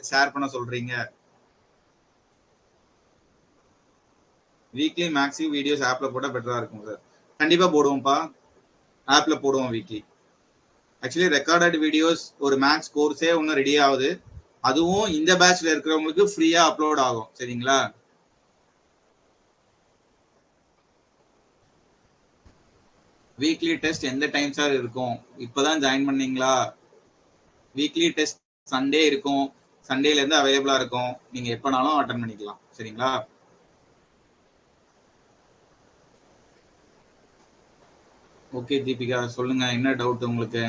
ஷேர் பண்ண சொல்றீங்க? வீக்லி மேக்ஸிமம் வீடியோஸ் ஆப்ல போட்டா பெட்டரா இருக்கும் சார். கண்டிப்பா போடுவோம்ப்பா, ஆப்ல போடுவோம் வீக்லி. ஆக்சுவலி ரெக்கார்டட் வீடியோஸ் ஒரு மேக்ஸ் கோர்ஸே ஒன்னும் ரெடி ஆகுது. அதுவும் இந்த பேட்ச்ல இருக்கிறவங்களுக்கு ஃப்ரீயா அப்லோட் ஆகும். சரிங்களா? வீக்லி டெஸ்ட் எந்த டைம் சார் இருக்கும்? இப்பதான் ஜாயின் பண்ணீங்களா? வீக்லி டெஸ்ட் சண்டே இருக்கும். சண்டேல இருந்து அவைலபிளா இருக்கும். நீங்க எப்பனாலும் அட்டன் பண்ணிக்கலாம். சரிங்களா? ஓகே தீபிகா, சொல்லுங்க, என்ன டவுட் உங்களுக்கு?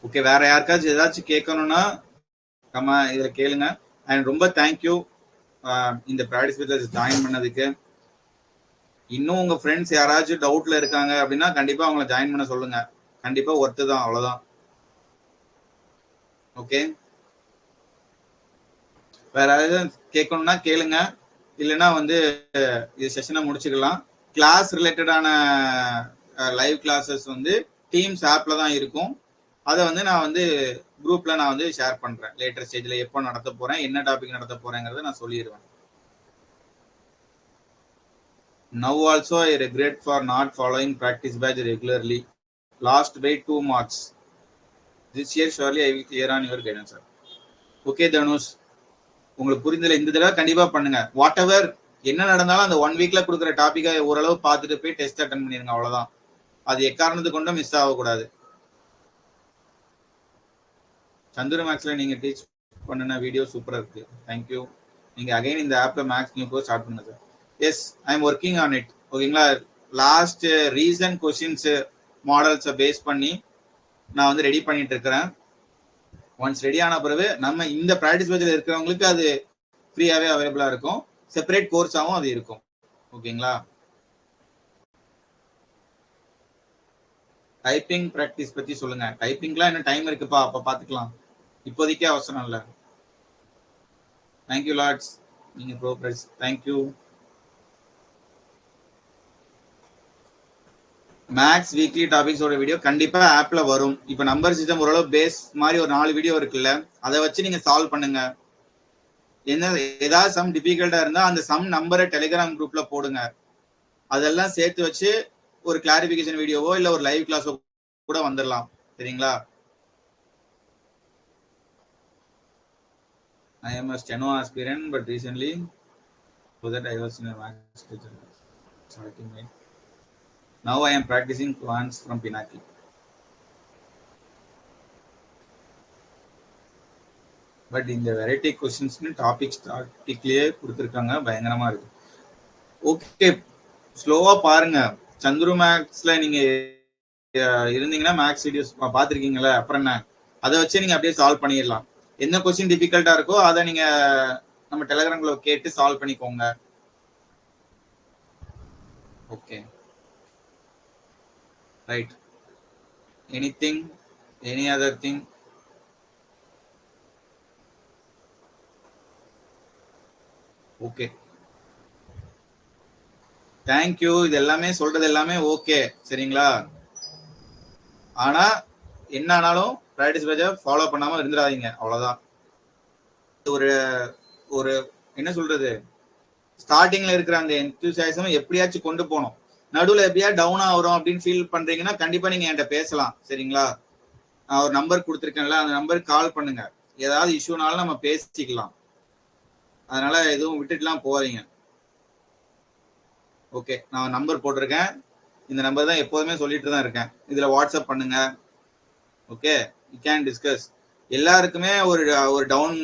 ஓகே, வேற யாருக்காச்சும் ஏதாச்சும் கேட்கணும்னா நம்ம இதுல கேளுங்க. அண்ட் ரொம்ப தேங்க்யூ இந்த ப்ராக்டிஸ் பேட்ச்ல ஜாயின் பண்ணதுக்கு. இன்னும் உங்க ஃப்ரெண்ட்ஸ் யாராச்சும் டவுட்ல இருக்காங்க அப்படின்னா கண்டிப்பா அவங்கள ஜாயின் பண்ண சொல்லுங்க. கண்டிப்பா ஒர்த்து தான், அவ்வளவுதான். ஓகே, வேற ஏதாவது கேட்கணும்னா கேளுங்க, இல்லைன்னா வந்து இது செஷனை முடிச்சுக்கலாம். கிளாஸ் ரிலேட்டடான லைவ் கிளாஸஸ் வந்து டீம்ஸ் ஆப்ல தான் இருக்கும். அதை வந்து நான் வந்து குரூப்ல நான் வந்து ஷேர் பண்றேன். லேட்டர் ஸ்டேஜ்ல எப்போ நடத்த போறேன், என்ன டாபிக் நடத்த போறேங்கிறத நான் சொல்லிடுவேன். Now also I regret for not following practice batch regularly. Lost by 2 marks. This year surely I will clear on your guidance, sir. Okay, Dhanush, உங்களுக்கு புரிந்தல இந்த தடவை கண்டிப்பா பண்ணுங்க. வாட் எவர் என்ன நடந்தாலும் அந்த 1 வீக்ல கொடுக்குற டாபிக்கை ஓரளவு பார்த்துட்டு போய் டெஸ்ட் அட்டன் பண்ணிருங்க, அவ்வளவுதான். அது எக்காரணத்து கொண்டும் மிஸ் ஆகக்கூடாது. சந்துரு மேக்ஸ்ல நீங்க டீச் பண்ணின வீடியோ சூப்பரா இருக்கு, தேங்க்யூ. நீங்க அகைன் இந்த ஆப்ல மேக்ஸ் நியூ கோர்ஸ் ஸ்டார்ட் பண்ணுங்க sir. Yes, I am working on it. ஓகேங்களா? லாஸ்ட் ரீசன்ட் கொஸ்டின்ஸ் மாடல்ஸை பேஸ் பண்ணி நான் வந்து ரெடி பண்ணிட்டு இருக்கிறேன். ஒன்ஸ் ரெடி ஆன பிறகு நம்ம இந்த ப்ராக்டிஸ் பேட்ச்ல இருக்கிறவங்களுக்கு அது ஃப்ரீயாவே அவைலபிளா இருக்கும். செப்பரேட் கோர்ஸாகவும் அது இருக்கும். ஓகேங்களா? டைப்பிங் ப்ராக்டிஸ் பத்தி சொல்லுங்க. டைப்பிங்லாம் என்ன டைம் இருக்குப்பா, அப்ப பாத்துக்கலாம், இப்போதைக்கே அவசரம் இல்லை. தேங்க்யூ லார்ட்ஸ், நீங்க ப்ரோக்ரஸ். தேங்க்யூ. மேக்ஸ் வீக்லி டாபிக்ஸோட வீடியோ கண்டிப்பா ஆப்ல வரும். இப்ப நம்பர் சிஸ்டம் ஓரளவு பேஸ் மாதிரி ஒரு 4 வீடியோ இருக்குல்ல, அதை வச்சு நீங்க சால்வ் பண்ணுங்க. என்ன ஏதாவது சம் டிஃபிகல்ட்டா இருந்தா அந்த சம் நம்பரை டெலிகிராம் குரூப்ல போடுங்க. அதெல்லாம் சேர்த்து வச்சு ஒரு கிளாரிபிகேஷன் வீடியோவோ இல்ல ஒரு லைவ் கிளாஸோ கூட வந்துடலாம். சரிங்களா? I am a steno aspirant, but recently so that I was in a max teacher. Now I am practicing quants from Pinnacle. But இந்த வெரைட்டி கொஸ்டின்ஸ்னு டாபிக் ஸ்டார்டிக்லயே கொடுத்துருக்காங்க, பயங்கரமா இருக்கு. ஓகே, ஸ்லோவா பாருங்க. சந்துரு மேக்ஸ்ல நீங்க இருந்தீங்கன்னா மேக்ஸ் வீடியோஸ் பார்த்துருக்கீங்களா, அப்புறம் என்ன, அதை வச்சு நீங்க அப்படியே சால்வ் பண்ணிடலாம். என்ன கொஸ்டின் டிஃபிகல்ட்டா இருக்கோ அதை நீங்க நம்ம டெலிகிராம்ல கேட்டு சால்வ் பண்ணிக்கோங்க. Okay, right. Anything, any other thing? Okay, thank you. இது எல்லாமே சொல்றது எல்லாமே ஓகே, சரிங்களா? ஆனா என்ன ஆனாலும் ப்ராக்டிஸ் பேட்சை ஃபாலோ பண்ணாம இருந்துடாதீங்க, அவ்வளவுதான். ஒரு ஒரு என்ன சொல்றது, ஸ்டார்டிங்ல இருக்கிற அந்த என்தூசியாசம் எப்படியாச்சும் கொண்டு போகணும். நடுவில் எப்படியா டவுன் ஆகிறோம் அப்படின்னு ஃபீல் பண்றீங்கன்னா கண்டிப்பா நீங்க என்கிட்ட பேசலாம். சரிங்களா? நான் ஒரு நம்பர் கொடுத்துருக்கேன்ல, அந்த நம்பருக்கு கால் பண்ணுங்க. ஏதாவது இஷ்யூனாலும் நம்ம பேசிக்கலாம். அதனால எதுவும் விட்டுட்டுலாம் போறீங்க. ஓகே, நான் நம்பர் போட்டிருக்கேன். இந்த நம்பர் தான் எப்போதுமே சொல்லிட்டு தான் இருக்கேன். இதுல வாட்ஸ்அப் பண்ணுங்க. Okay, you can discuss. எல்லாருக்குமே ஒரு ஒரு டவுன்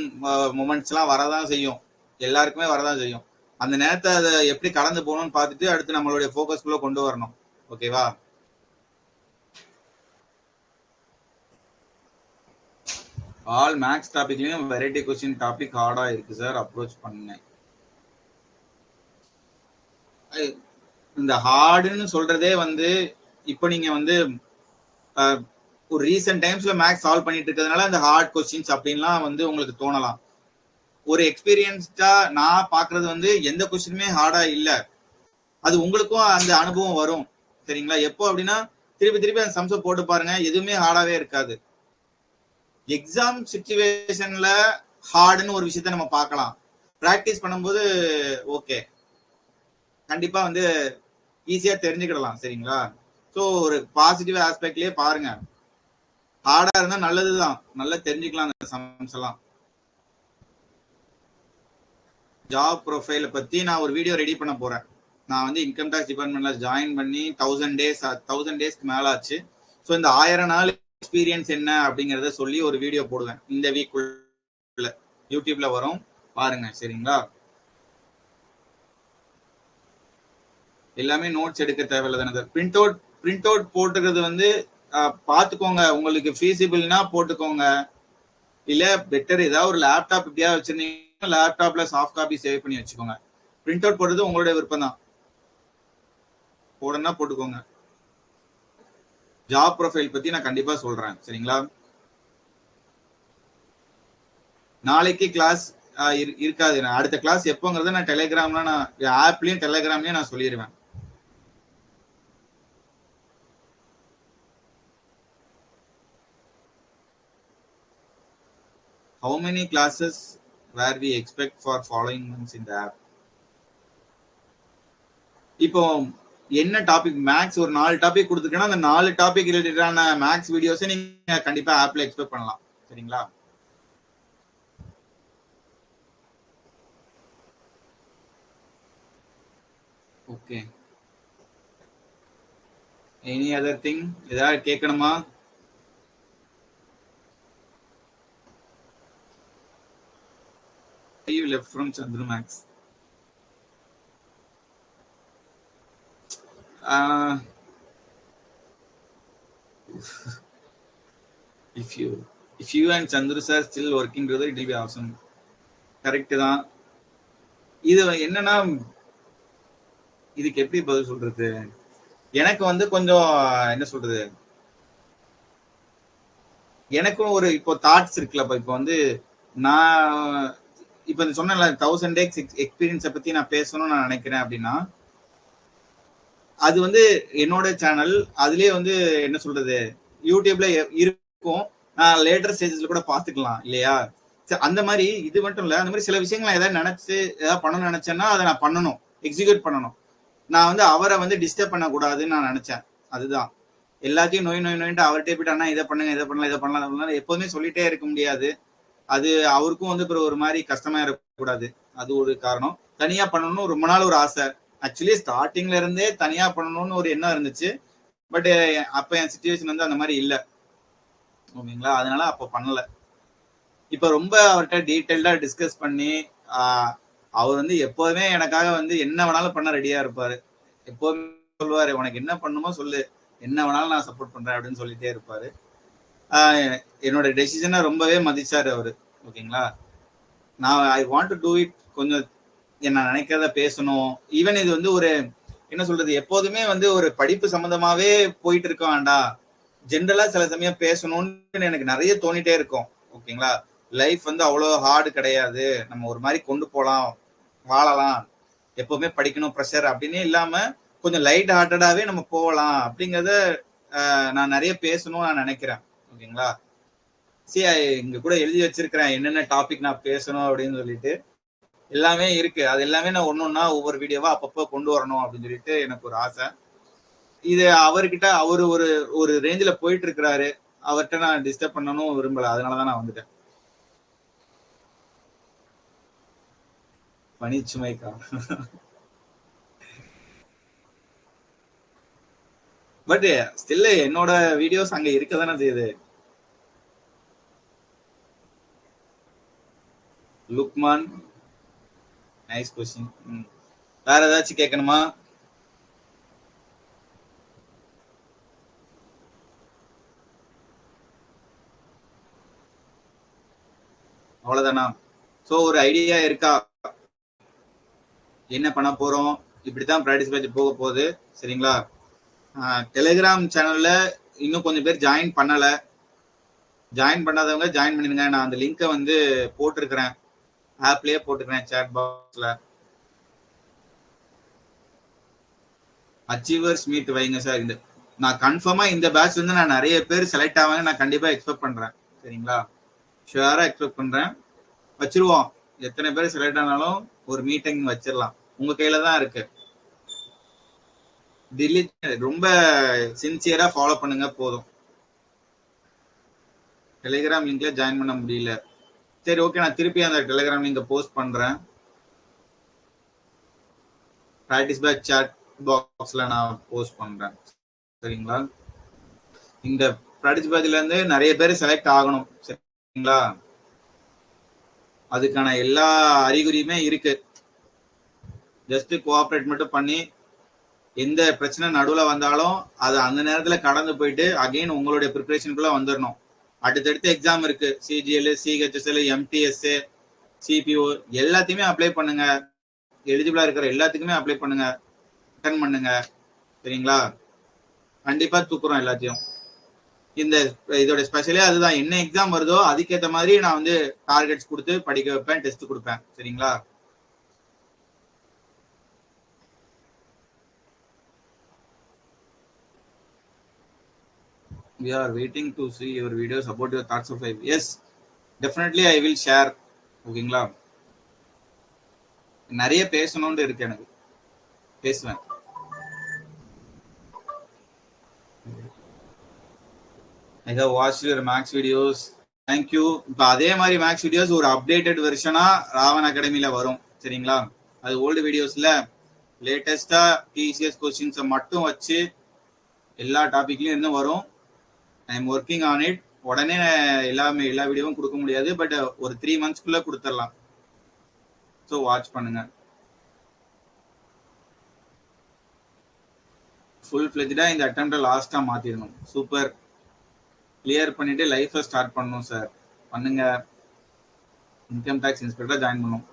மூமெண்ட்ஸ் எல்லாம் வரதான் செய்யும், எல்லாருக்குமே வரதான் செய்யும். அந்த நேரத்தை அதை எப்படி கடந்து போகணும்னு பார்த்துட்டு அடுத்து நம்மளுடைய ஃபோக்கஸ்குள்ள கொண்டு வரணும். ஓகேவா? ஆல் மேக்ஸ் டாபிக்லயும் வெரைட்டி கொஸ்டின் டாபிக் ஹார்டா இருக்கு சார், அப்ரோச் பண்ணேன். இந்த ஹார்டுன்னு சொல்றதே வந்து இப்போ நீங்க வந்து ஒரு ரீசெண்ட் டைம்ஸ்ல மேக்ஸ் சால்வ் பண்ணிட்டு இருக்கிறதுனால அந்த ஹார்ட் கொஸ்டின்ஸ் அப்படின்லாம் வந்து உங்களுக்கு தோணலாம். ஒரு எக்ஸ்பீரியன்ஸ்டா நான் பாக்குறது வந்து எந்த கொஸ்டினுமே ஹார்டா இல்ல. அது உங்களுக்கும் அந்த அனுபவம் வரும். சரிங்களா? எப்போ அப்படின்னா திருப்பி திருப்பி அந்த சம்ஸை போட்டு பாருங்க, எதுவுமே ஹார்டாவே இருக்காது. எக்ஸாம் சிச்சுவேஷன்ல ஹார்டுன்னு ஒரு விஷயத்த நம்ம பார்க்கலாம். பிராக்டிஸ் பண்ணும்போது ஓகே, கண்டிப்பா வந்து ஈஸியா தெரிஞ்சுக்கிடலாம். சரிங்களா? ஸோ ஒரு பாசிட்டிவ் ஆஸ்பெக்ட்லயே பாருங்க. ஹார்டா இருந்தா நல்லதுதான், நல்லா தெரிஞ்சுக்கலாம் அந்த சம்ஸ் எல்லாம். ஜாப் ப்ரொஃபைல பத்தி நான் ஒரு வீடியோ ரெடி பண்ண போறேன். நான் வந்து இன்கம் டேக்ஸ் டிபார்ட்மெண்ட்ல ஜாயின் பண்ணி 1000 டேஸ்க்கு மேல ஆச்சு. ஸோ இந்த 1000 நாள் எக்ஸ்பீரியன்ஸ் என்ன அப்படிங்கறத சொல்லி ஒரு வீடியோ போடுவேன் இந்த வீக்குள்ள. யூடியூப்ல வரும், பாருங்க. சரிங்களா? எல்லாமே நோட்ஸ் எடுக்க தேவையில்ல தானே. பிரிண்ட் அவுட் போட்டுக்கிறது வந்து பார்த்துக்கோங்க, உங்களுக்கு ஃபீஸிபிள்னா போட்டுக்கோங்க. இல்ல பெட்டர் ஏதாவது ஒரு லேப்டாப் இப்படியா வச்சிருந்தீங்கன்னா லேப்டாப்ல சாஃப்ட் காப்பி சேவ் பண்ணி வச்சுக்கோங்க. பிரிண்ட் அவுட் போடுறது உங்களுடைய விருப்பம் தான், போடணும்னா போட்டுக்கோங்க. ஜாப் ப்ரொஃபைல் பத்தி நான் கண்டிப்பா சொல்றேன். சரிங்களா? நாளைக்கு கிளாஸ் இருக்காது. அடுத்த கிளாஸ் எப்போங்கிறத நான் டெலிகிராம்ல, நான் ஆப்லயும் டெலிகிராம்லயும் நான் சொல்லிடுவேன். How many classes where we expect for following months in the app? இப்போ என்ன டாபிக், மேக்ஸ் ஒரு 4 டாபிக் கொடுத்துருக்கேன்னா அந்த 4 டாபிக் ரிலேட்டடான மேக்ஸ் வீடியோஸை நீங்க கண்டிப்பா ஆப்ல எக்ஸ்பெக்ட் பண்ணலாம். சரிங்களா? ஓகே, எனி அதர் திங் ஏதாவது கேட்கணுமா? You left from Chandru Max. If you and Chandru sir still working together, it will be awesome. Correct தான். இது என்னன்னா, இதுக்கு எப்படி பதில் சொல்றது? எனக்கு வந்து கொஞ்சம் என்ன சொல்றது, எனக்கும் ஒரு இப்போ தாட்ஸ் இருக்குல்லப்பா. இப்போ வந்து நான் இப்ப சொன்னேன்ல 1000 டேஸ் எக்ஸ்பீரியன்ஸை பத்தி நான் பேசணும்னு நான் நினைக்கிறேன் அப்படின்னா, அது வந்து என்னோட சேனல், அதுலயே வந்து என்ன சொல்றது, யூடியூப்ல இருக்கும். நான் லேட்டர் ஸ்டேஜஸ்ல கூட பாத்துக்கலாம் இல்லையா? அந்த மாதிரி இது மட்டும் இல்ல, அந்த மாதிரி சில விஷயங்கள் ஏதாவது நினைச்சு ஏதாவது பண்ணணும்னு நினைச்சேன்னா அதை நான் பண்ணணும், எக்ஸிக்யூட் பண்ணணும். நான் வந்து அவரை வந்து டிஸ்டர்ப் பண்ணக்கூடாதுன்னு நான் நினைச்சேன். அதுதான். எல்லாத்தையும் நோயிட்டு அவர்கிட்ட போயிட்டு அண்ணா இதை பண்ணுங்க, இதை பண்ணலாம், இதை பண்ணலாம் எப்போதுமே சொல்லிட்டே இருக்க முடியாது. அது அவருக்கும் வந்து ஒரு மாதிரி கஷ்டமா இருக்கக்கூடாது. அது ஒரு காரணம். தனியா பண்ணணும்னு ரொம்ப நாள் ஒரு ஆசை. ஆக்சுவலி ஸ்டார்டிங்ல இருந்தே தனியா பண்ணணும்னு ஒரு எண்ணம் இருந்துச்சு. பட் அப்ப என் சிச்சுவேஷன் வந்து அந்த மாதிரி இல்லை. ஓகேங்களா? அதனால அப்ப பண்ணல. இப்ப ரொம்ப அவர்கிட்ட டீட்டெயில்டா டிஸ்கஸ் பண்ணி அவர் வந்து எப்போதுமே எனக்காக வந்து என்ன வேணாலும் பண்ண ரெடியா இருப்பாரு. எப்போதுமே சொல்லுவாரு, உனக்கு என்ன பண்ணுமோ சொல்லு, என்ன வேணாலும் நான் சப்போர்ட் பண்றேன் அப்படின்னு சொல்லிட்டே இருப்பாரு. என்னோட டெசிஷனை ரொம்பவே மதிச்சாரு அவரு. ஓகேங்களா? நான் I want to do it. கொஞ்சம் என்ன நினைக்கிறத பேசணும். ஈவன் இது வந்து ஒரு என்ன சொல்றது, எப்போதுமே வந்து ஒரு படிப்பு சம்பந்தமாவே போயிட்டு இருக்க வேண்டாம், ஜென்ரலா சில சமயம் பேசணும்னு எனக்கு நிறைய தோணிட்டே இருக்கும். ஓகேங்களா? லைஃப் வந்து அவ்வளவு ஹார்டு கிடையாது, நம்ம ஒரு மாதிரி கொண்டு போலாம், வாழலாம், எப்பவுமே படிக்கணும் ப்ரெஷர் அப்படின்னு இல்லாம கொஞ்சம் லைட் ஹார்ட்டடாவே நம்ம போகலாம் அப்படிங்கறத நான் நிறைய பேசணும்னு நான் நினைக்கிறேன். ஓகேங்களா? சரி, இங்க கூட எழுதி வச்சிருக்கிறேன் என்னென்ன டாபிக் நான் பேசணும் அப்படின்னு சொல்லிட்டு. எல்லாமே இருக்கு. அது எல்லாமே நான் ஒன்னொன்னா ஒவ்வொரு வீடியோவா அப்பப்போ கொண்டு வரணும் அப்படின்னு சொல்லிட்டு எனக்கு ஒரு ஆசை. இது அவர்கிட்ட அவரு ஒரு ஒரு ரேஞ்சில போயிட்டு இருக்கிறாரு. அவர்கிட்ட நான் டிஸ்டர்ப் பண்ணணும் விரும்பல. அதனாலதான் நான் வந்துட்டேன். பணிச்சுமைக்கா. பட் ஸ்டில் என்னோட வீடியோஸ் அங்க இருக்கதானே செய்யுது. Luqman, nice question. வேற ஏதாச்சும் கேட்கணுமா? அவ்வளவுதானா? சோ ஒரு ஐடியா இருக்கா என்ன பண்ண போறோம்? இப்படித்தான் ப்ராக்டிஸ் பேட்ச் போக போகுது. சரிங்களா? டெலிகிராம் சேனல்ல இன்னும் கொஞ்சம் பேர் ஜாயின் பண்ணல. ஜாயின் பண்ணாதவங்க ஜாயின் பண்ணிருங்க. நான் அந்த லிங்கை வந்து போட்டிருக்கிறேன், ஆப்லயே போட்டுக்கிறேன், சாட் பாக்ஸ்ல. அச்சீவர்ஸ் மீட் வைங்க சார். இந்த நான் கன்ஃபார்மா இந்த பேட்ச் வந்து நான் நிறைய பேர் செலக்ட் ஆவாங்க நான் கண்டிப்பா எக்ஸ்பெக்ட் பண்றேன். சரிங்களா? ஷுவரா எக்ஸ்பெக்ட் பண்றேன். வச்சிருவோம். எத்தனை பேர் செலக்ட் ஆனாலும் ஒரு மீட்டிங் வச்சிடலாம். உங்க கையில தான் இருக்கு. ரொம்ப சின்சியரா ஃபாலோ பண்ணுங்க போதும். டெலிகிராம் லிங்க்ல ஜாயின் பண்ண முடியல. சரி, ஓகே, நான் திருப்பி அந்த டெலிகிராம் லிங்க் போஸ்ட் பண்றேன். பிராக்டிஸ் பேட்ச் சாட் பாக்ஸ்ல நான் போஸ்ட் பண்றேன். சரிங்களா? இந்த பிராக்டிஸ் பேட்ச்ல இருந்து நிறைய பேர் செலக்ட் ஆகணும். சரிங்களா? அதுக்கான எல்லா அறிகுறியுமே இருக்கு. ஜஸ்ட் கோஆபரேட் மட்டும் பண்ணி எந்த பிரச்சனை நடுவில் வந்தாலும் அது அந்த நேரத்தில் கடந்து போயிட்டு அகைன் உங்களுடைய ப்ரிப்பரேஷனுக்குள்ள வந்துடணும். அடுத்தடுத்து எக்ஸாம் இருக்கு. சிஜிஎல், சிஹெச்எஸ்எல், எம்டிஎஸ், சிபிஓ எல்லாத்தையுமே அப்ளை பண்ணுங்க. எலிஜிபிளா இருக்கிற எல்லாத்துக்குமே அப்ளை பண்ணுங்க, அட்டன் பண்ணுங்க. சரிங்களா? கண்டிப்பா தூக்குறோம் எல்லாத்தையும். இந்த இதோட ஸ்பெஷலே அதுதான். என்ன எக்ஸாம் வருதோ அதுக்கேற்ற மாதிரி நான் வந்து டார்கெட்ஸ் கொடுத்து படிக்க வைப்பேன், டெஸ்ட் கொடுப்பேன். சரிங்களா? We are waiting to see your videos about your thoughts of life. Yes, definitely I will share. ஓகேங்களா? நிறைய பேசணும்னு இருக்கு, எனக்கு பேசுவேன். I have watched your max videos. Thank you. இப்போ அதே மாதிரி மேக்ஸ் வீடியோஸ் ஒரு அப்டேட்டட் வெர்ஷனா ராவன் அகாடமில வரும். சரிங்களா? அது ஓல்டு வீடியோஸ்ல லேட்டஸ்டா டிசிஎஸ் கொஸ்டின்ஸை மட்டும் வச்சு எல்லா டாபிக்லயும் இருந்து வரும். ஐ எம் ஒர்க்கிங் ஆன் இட். உடனே எல்லா வீடியோவும் கொடுக்க முடியாது, பட் ஒரு 3 monthsக்குள்ள கொடுத்துடலாம். ஸோ வாட்ச் பண்ணுங்க. ஃபுல் ஃபிளெஜ்டா இந்த அட்டெம்ப்டை லாஸ்டா மாத்திடணும். சூப்பர். கிளியர் பண்ணிட்டு லைஃபை ஸ்டார்ட் பண்ணணும் சார். பண்ணுங்க. இன்கம் டேக்ஸ் இன்ஸ்பெக்டரா ஜாயின் பண்ணணும்.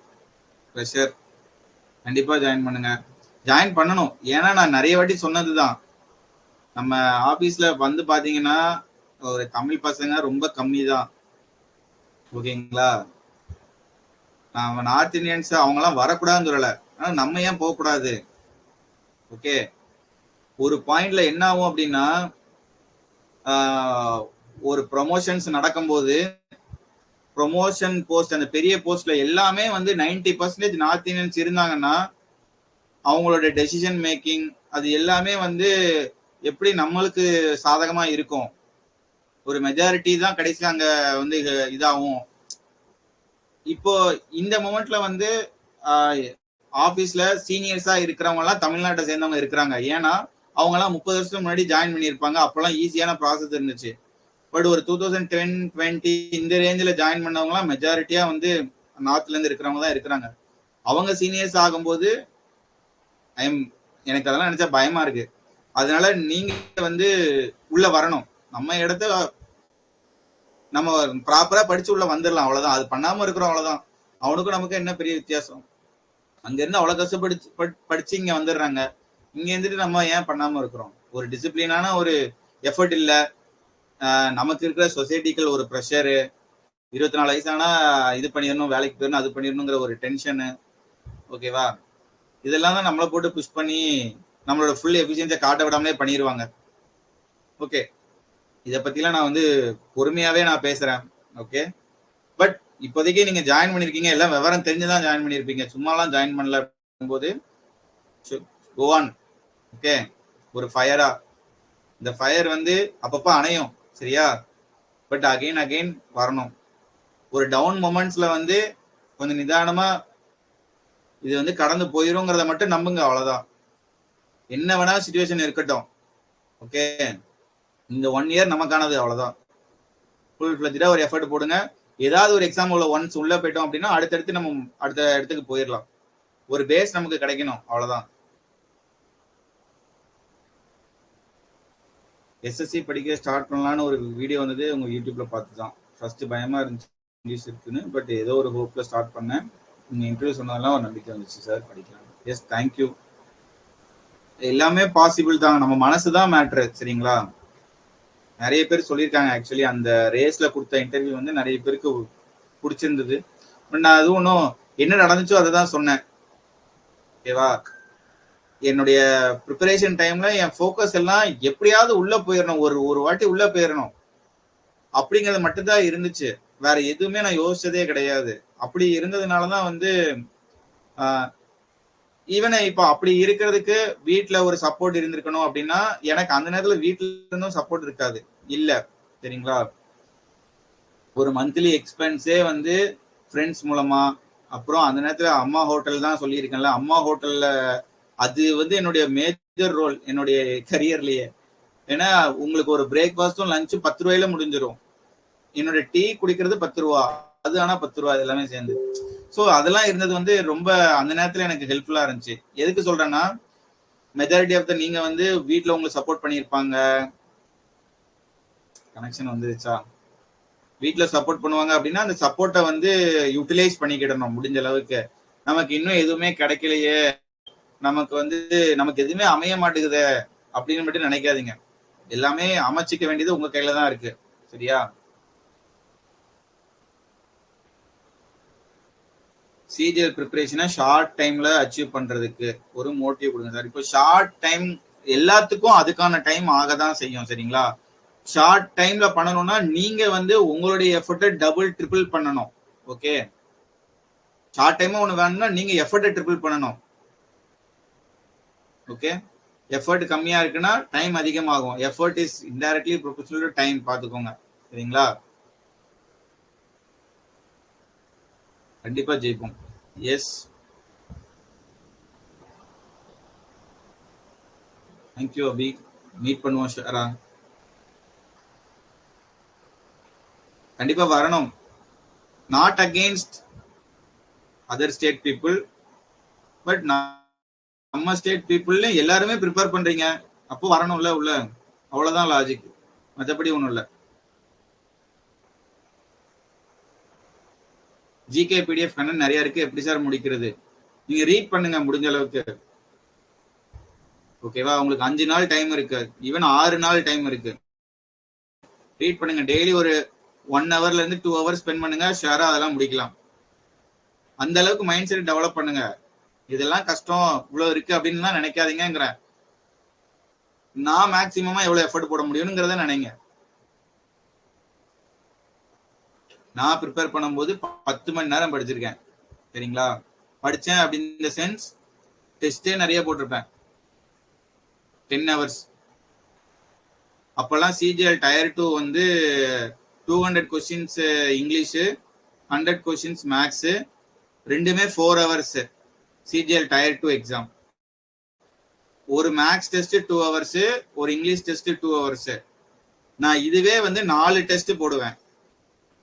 ப்ரெஷர் கண்டிப்பா ஜாயின் பண்ணுங்க. ஜாயின் பண்ணணும். ஏன்னா நான் நிறைய வாட்டி சொன்னதுதான். நம்ம ஆபீஸ்ல வந்து பாத்தீங்கன்னா ஒரு தமிழ் பசங்க ரொம்ப கம்மி தான். ஓகேங்களா? நான் நார்த் இந்தியன்ஸ் அவங்கலாம் வரக்கூடாதுன்னு சொல்லல, ஆனா நம்ம ஏன் போகக்கூடாது? ஓகே, ஒரு பாயிண்ட்ல என்ன ஆகும் அப்படின்னா, ஒரு ப்ரொமோஷன்ஸ் நடக்கும்போது ப்ரொமோஷன் போஸ்ட், அந்த பெரிய போஸ்ட்ல எல்லாமே வந்து 90% நார்த் இந்தியன்ஸ் இருந்தாங்கன்னா அவங்களோட டெசிஷன் மேக்கிங் அது எல்லாமே வந்து எப்படி நம்மளுக்கு சாதகமா இருக்கும். ஒரு மெஜாரிட்டி தான் கடைசியில் அங்க வந்து இதாகும். இப்போ இந்த மொமெண்ட்ல வந்து ஆபீஸ்ல சீனியர்ஸா இருக்கிறவங்க எல்லாம் தமிழ்நாட்டை சேர்ந்தவங்க இருக்கிறாங்க. ஏன்னா அவங்க எல்லாம் 30 வருஷத்துக்கு முன்னாடி ஜாயின் பண்ணியிருப்பாங்க. அப்பெல்லாம் ஈஸியான ப்ராசஸ் இருந்துச்சு. பட் ஒரு 2010-20 இந்த ரேஞ்சில் ஜாயின் பண்ணவங்க எல்லாம் மெஜாரிட்டியா வந்து நார்த்ல இருந்து இருக்கிறவங்க தான் இருக்கிறாங்க. அவங்க சீனியர்ஸ் ஆகும்போது எனக்கு அதெல்லாம் நினைச்சா பயமா இருக்கு. அதனால நீங்க வந்து உள்ள வரணும். நம்ம இடத்த நம்ம ப்ராப்பரா படிச்சு உள்ள வந்துடலாம், அவ்வளவுதான். அது பண்ணாம இருக்கிறோம், அவ்வளவுதான். அவனுக்கும் நமக்கு என்ன பெரிய வித்தியாசம்? அங்க இருந்து அவ்வளவு கஷ்டப்படிச்சு இங்க வந்துடுறாங்க. இங்க இருந்துட்டு நம்ம ஏன் பண்ணாம இருக்கிறோம்? ஒரு டிசிப்ளினான ஒரு எஃபர்ட் இல்ல. நமக்கு இருக்கிற சொசைட்டிக்கல் ஒரு ப்ரெஷரு, 24 வயசானா இது பண்ணிடணும், வேலைக்கு போயிடணும், அது பண்ணிடணுங்கிற ஒரு டென்ஷனு. ஓகேவா? இதெல்லாம் தான் நம்மளை போட்டு புஷ் பண்ணி நம்மளோட ஃபுல் எஃபிஷியன்சியை காட்ட விடாமலே பண்ணிடுவாங்க. ஓகே, இதை பத்திலாம் நான் வந்து பொறுமையாவே நான் பேசுறேன். ஓகே, பட் இப்போதைக்கு நீங்க ஜாயின் பண்ணிருக்கீங்க, எல்லாம் விவரம் தெரிஞ்சுதான் ஜாயின் பண்ணிருப்பீங்க, சும்மாலாம் ஜாயின் பண்ணல போது கோ ஆன். ஓகே, ஒரு ஃபயரா இந்த ஃபயர் வந்து அப்பப்ப அணையும், சரியா? பட் அகைன் வரணும். ஒரு டவுன் மொமெண்ட்ஸ்ல வந்து கொஞ்சம் நிதானமா இது வந்து கடந்து போயிருங்கிறத மட்டும் நம்புங்க, அவ்வளவுதான். என்ன வேணா சிச்சுவேஷன் இருக்கட்டும். ஓகே, இந்த 1 year நமக்கானது, அவ்வளவுதான். ஃபுல் ஃபிளெஜ்டா ஒரு எஃபர்ட் போடுங்க. ஏதாவது ஒரு எக்ஸாம் ஒன்ஸ் உள்ள போயிட்டோம் அப்படின்னா அடுத்தடுத்து நம்ம அடுத்த இடத்துக்கு போயிடலாம். ஒரு பேஸ் நமக்கு கிடைக்கணும், அவ்வளவுதான். எஸ்எஸ்சி படிக்க ஸ்டார்ட் பண்ணலான்னு ஒரு வீடியோ வந்தது உங்க யூடியூப்ல பார்த்துதான். ஃபர்ஸ்ட் பயமா இருந்துச்சு இங்கிலீஷ் இருக்குன்னு, பட் ஏதோ ஒரு ஹோப்ல ஸ்டார்ட் பண்ணேன். நீங்க இன்டர்வியூ சொன்னதெல்லாம் ஒரு நம்பிக்கை வந்துச்சு சார், படிக்கலாம். S, thank you. எல்லாமே பாசிபிள் தான், நம்ம மனசுதான் மேட்ரு, சரிங்களா? நிறைய பேர் சொல்லியிருக்காங்க ஆக்சுவலி அந்த ரேஸ்ல கொடுத்த இன்டர்வியூ வந்து நிறைய பேருக்கு பிடிச்சிருந்தது. பட் நான் அது ஒன்றும் என்ன நடந்துச்சோ அதை தான் சொன்னேன், ஓகேவா? என்னுடைய ப்ரிப்பரேஷன் டைம்ல என் ஃபோக்கஸ் எல்லாம் எப்படியாவது உள்ள போயிடணும், ஒரு வாட்டி உள்ள போயிடணும் அப்படிங்கிறது மட்டும்தான் இருந்துச்சு. வேற எதுவுமே நான் யோசிச்சதே கிடையாது. அப்படி இருந்ததுனாலதான் வந்து ஈவன் இப்போ அப்படி இருக்கிறதுக்கு வீட்டுல ஒரு சப்போர்ட் இருந்திருக்கணும் அப்படின்னா எனக்கு அந்த நேரத்துல வீட்டுல இருந்தும் சப்போர்ட் இருக்காது இல்ல, சரிங்களா? ஒரு மந்த்லி எக்ஸ்பென்ஸே வந்து ஃப்ரெண்ட்ஸ் மூலமா, அப்புறம் அந்த நேரத்துல அம்மா ஹோட்டல் தான் சொல்லியிருக்கேன்ல, அம்மா ஹோட்டல்ல அது வந்து என்னுடைய மேஜர் ரோல் என்னுடைய கரியர்லயே. ஏன்னா உங்களுக்கு ஒரு பிரேக்ஃபாஸ்டும் லஞ்சும் 10 ரூபாயில முடிஞ்சிடும். என்னோட டீ குடிக்கிறது 10 ரூபா, அது ஆனா 10 ரூபா எல்லாமே சேர்ந்து. ஸோ அதெல்லாம் இருந்தது வந்து ரொம்ப அந்த நேரத்துல எனக்கு ஹெல்ப்ஃபுல்லா இருந்துச்சு. எதுக்கு சொல்றேன்னா மெஜாரிட்டி ஆஃப் த நீங்க வந்து வீட்டுல உங்களுக்கு சப்போர்ட் பண்ணியிருப்பாங்க, கனெக்ஷன் வந்துருச்சா, வீட்டுல சப்போர்ட் பண்ணுவாங்க அப்படின்னா அந்த சப்போர்ட்டை வந்து யூட்டிலைஸ் பண்ணிக்கிடணும் முடிஞ்ச அளவுக்கு. நமக்கு இன்னும் எதுவுமே கிடைக்கலையே, நமக்கு வந்து நமக்கு எதுவுமே அமைய மாட்டேங்குது அப்படின்னு மட்டும் நினைக்காதீங்க. எல்லாமே அமைச்சிக்க வேண்டியது உங்க கையில தான் இருக்கு, சரியா? சிஜிஎல் ப்ரிப்பரேஷனை ஷார்ட் டைம்ல அச்சீவ் பண்றதுக்கு ஒரு மோட்டிவ் கொடுங்க சார். இப்போ ஷார்ட் டைம் எல்லாத்துக்கும் அதுக்கான டைம் ஆகதான் செய்யும், சரிங்களா? ஷார்ட் டைம்ல பண்ணணும்னா நீங்க வந்து உங்களுடைய எஃபர்ட்டை டபுள் ட்ரிபிள் பண்ணணும், ஓகே? ஷார்ட் டைமா ஒண்ணு வேணும்னா நீங்க எஃபர்ட்டை ட்ரிபிள் பண்ணணும், ஓகே? எஃபர்ட் கம்மியா இருக்குன்னா டைம் அதிகமாகும். Effort is indirectly proportional to time, பாத்துக்கோங்க, சரிங்களா? கண்டிப்பா ஜெயிப்போம். எஸ், தேங்க்யூ அபி. மீட் பண்ணுவோம் ஷரா, கண்டிப்பா வரணும். Not against other state people, but நம்ம ஸ்டேட் பீப்புள்ல எல்லாருமே ப்ரிப்பேர் பண்றீங்க, அப்போ வரணும்ல உள்ள, அவ்வளவுதான் லாஜிக், மற்றபடி ஒண்ணும் இல்ல. ஜிகே பிடிஎஃப் கண்ணன் நிறைய இருக்கு, எப்படி சார் முடிக்கிறது? நீங்க ரீட் பண்ணுங்க முடிஞ்ச அளவுக்கு, ஓகேவா? உங்களுக்கு 5 நாள் டைம் இருக்கு, ஈவன் 6 நாள் டைம் இருக்கு. ரீட் பண்ணுங்க டெய்லி ஒரு 1 ஹவர்ல இருந்து 2 ஹவர்ஸ் ஸ்பெண்ட் பண்ணுங்க, ஷேரா அதெல்லாம் முடிக்கலாம். அந்த அளவுக்கு மைண்ட் செட் டெவலப் பண்ணுங்க. இதெல்லாம் கஷ்டம் இவ்வளவு இருக்கு அப்படின்னு தான் நினைக்காதீங்கிறேன். நான் மேக்சிமமா எவ்வளவு எஃபர்ட் போட முடியும்ங்கிறத நினைங்க. நான் ப்ரிப்பேர் பண்ணும்போது 10 மணி நேரம் படிச்சிருக்கேன், சரிங்களா? படிச்சேன் அப்படின்ற சென்ஸ் டெஸ்டே நிறைய போட்டிருப்பேன், 10 ஹவர்ஸ். அப்பெல்லாம் சிஜிஎல் டயர் 2 வந்து 200 கொஸ்டின்ஸ் இங்கிலீஷு, 100 கொஸ்டின்ஸ் மேக்ஸ், ரெண்டுமே 4 ஹவர்ஸ். சிஜிஎல் டயர் 2 எக்ஸாம், ஒரு மேக்ஸ் டெஸ்ட் 2 ஹவர்ஸ், ஒரு இங்கிலீஷ் டெஸ்ட் 2 ஹவர்ஸ். நான் இதுவே வந்து 4 டெஸ்ட் போடுவேன்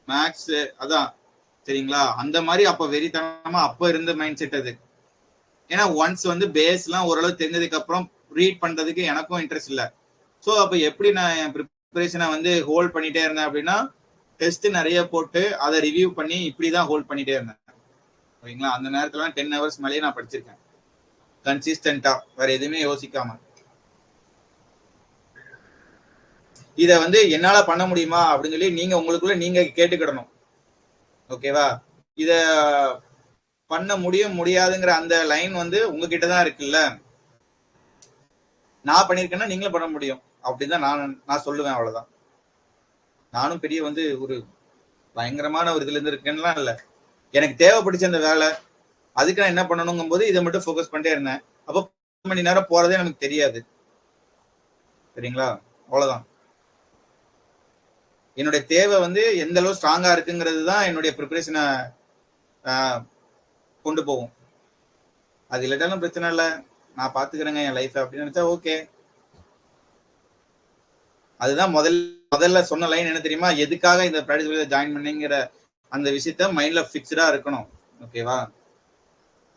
மேக்ஸ், அதான், சரிங்களா? அந்த மாதிரி அப்ப வெறித்தனமா அப்ப இருந்த மைண்ட் செட் அது. ஏன்னா ஒன்ஸ் வந்து பேஸ் எல்லாம் ஓரளவு தெரிஞ்சதுக்கு அப்புறம் ரீட் பண்றதுக்கு எனக்கும் இன்ட்ரெஸ்ட் இல்லை. ஸோ அப்ப எப்படி நான் என் ப்ரிப்பரேஷனை வந்து ஹோல்ட் பண்ணிட்டே இருந்தேன் அப்படின்னா டெஸ்ட் நிறைய போட்டு அதை ரிவ்யூ பண்ணி இப்படிதான் ஹோல்ட் பண்ணிட்டே இருந்தேன், ஓகேங்களா? அந்த நேரத்துல 10 ஹவர்ஸ் மேலேயே நான் படிச்சிருக்கேன் கன்சிஸ்டன்டா, வேற எதுவுமே யோசிக்காம. இத வந்து என்னால பண்ண முடியுமா அப்படின்னு சொல்லி நீங்க உங்களுக்குள்ள நீங்க கேட்டுக்கிடணும், ஓகேவா? இத பண்ண முடியும் முடியாதுங்கிற அந்த லைன் வந்து உங்ககிட்ட தான் இருக்குல்ல. நான் பண்ணிருக்கேன்னா நீங்களும் பண்ண முடியும், அப்படிதான் நான் சொல்லுவேன், அவ்வளவுதான். நானும் பெரிய வந்து ஒரு பயங்கரமான ஒரு இதுல இருந்து இருக்கேன்னா இல்ல, எனக்கு தேவைப்பட்டுச்சு அந்த வேலை, அதுக்கு நான் என்ன பண்ணணுங்கும் போது இதை மட்டும் ஃபோக்கஸ் பண்ணிட்டே இருந்தேன். அப்போ 10 மணி நேரம் போறதே நமக்கு தெரியாது, சரிங்களா? அவ்வளவுதான். என்னுடைய தேவை வந்து எந்த அளவு ஸ்ட்ராங்கா இருக்குங்கிறது தான் என்னுடைய ப்ரிப்பரேஷனை கொண்டு போகும். அது இல்லாட்டாலும் பிரச்சனை இல்லை, நான் பாத்துக்கிறேங்க என் லைஃப் அப்படின்னு நினைச்சா ஓகே. அதுதான் முதல்ல சொன்ன லைன் என்ன தெரியுமா? எதுக்காக இந்த ப்ராக்டிஸ் ஜாயின் பண்ணீங்கிற அந்த விஷயத்த மைண்ட்ல ஃபிக்ஸ்டா இருக்கணும். ஓகேவா?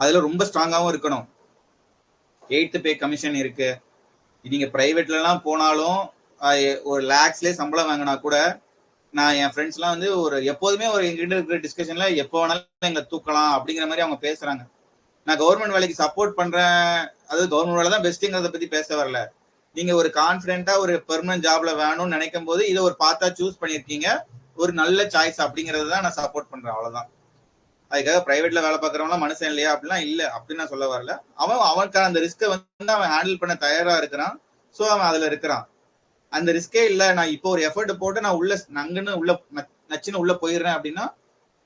அதுல ரொம்ப ஸ்ட்ராங்காவும் இருக்கணும். 8th பே கமிஷன் இருக்கு. நீங்க பிரைவேட்ல எல்லாம் போனாலும் ஒரு லேக்ஸ்லயே சம்பளம் வாங்கினா கூட, நான் என் ஃப்ரெண்ட்ஸ் எல்லாம் வந்து ஒரு எப்போதுமே ஒரு எங்கிட்ட இருக்கிற டிஸ்கஷன்ல எப்போ வேணாலும் எங்களை தூக்கலாம் அப்படிங்கிற மாதிரி அவங்க பேசுறாங்க. நான் கவர்மெண்ட் வேலைக்கு சப்போர்ட் பண்றேன், அதாவது கவர்மெண்ட் வேலை தான் பெஸ்ட்ங்கிறத பத்தி பேச வரல. நீங்க ஒரு கான்பிடென்ட்டா ஒரு பெர்மனன்ட் ஜாப்ல வேணும்னு நினைக்கும் போது இதை ஒரு பார்த்தா சூஸ் பண்ணிருக்கீங்க, ஒரு நல்ல சாய்ஸ் அப்படிங்கறது தான் நான் சப்போர்ட் பண்றேன். அவ்வளவுதான். அதுக்காக பிரைவேட்ல வேலை பார்க்கறவங்க மனுஷன் இல்லையா அப்படிலாம் இல்ல, அப்படின்னு நான் சொல்ல வரல. அவனுக்கான அந்த ரிஸ்கை வந்து அவன் ஹேண்டில் பண்ண தயாரா இருக்கிறான். சோ அவன் அதுல இருக்கிறான். அந்த ரிஸ்கே இல்ல, நான் இப்போ ஒரு எஃபர்ட் போட்டு நான் உள்ள நங்குன்னு உள்ள நச்சுன்னு உள்ள போயிடுறேன் அப்படின்னா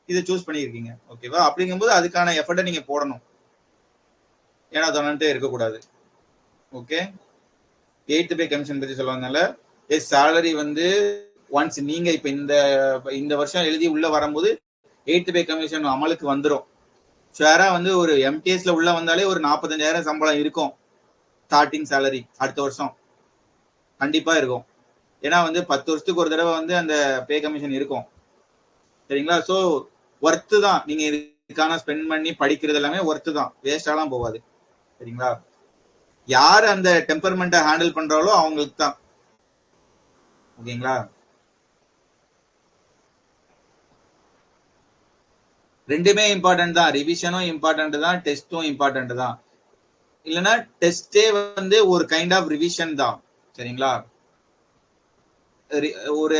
இதை சூஸ் பண்ணிருக்கீங்க. ஓகேவா? அப்படிங்கும்போது அதுக்கான எஃபர்ட்டை நீங்க போடணும். ஏன்னா தொடர்ந்துட்டே இருக்கக்கூடாது. ஓகே, 8th பே கமிஷன் பத்தி சொல்லுவாங்கல்ல. சேலரி வந்து ஒன்ஸ் நீங்க இப்ப இந்த வருஷம் எழுதி உள்ள வரும்போது 8th பே கமிஷன் அமலுக்கு வந்துடும். ஷேரா வந்து ஒரு எம்டிஎஸ்ல உள்ள வந்தாலே ஒரு 45,000 சம்பளம் இருக்கும். ஸ்டார்டிங் சேலரி அடுத்த வருஷம் கண்டிப்பா இருக்கும். ஏன்னா வந்து 10 வருஷத்துக்கு ஒரு தடவை வந்து அந்த பே கமிஷன் இருக்கும். சரிங்களா? சோ ஒர்த்து தான். நீங்க இதுக்கான ஸ்பெண்ட் பண்ணி படிக்கிறது எல்லாமே ஒர்த்து தான், வேஸ்டாலாம் போகாது. சரிங்களா? யார் அந்த டெம்பர்மெண்ட்டை ஹேண்டில் பண்றாலோ அவங்களுக்கு தான். ஓகேங்களா? ரெண்டுமே இம்பார்ட்டன்ட் தான். ரிவிஷனும் இம்பார்ட்டன்ட் தான், டெஸ்டும் இம்பார்ட்டன்ட் தான். இல்லைன்னா டெஸ்டே வந்து ஒரு கைண்ட் ஆஃப் ரிவிஷன் தான். சரிங்களா? ஒரு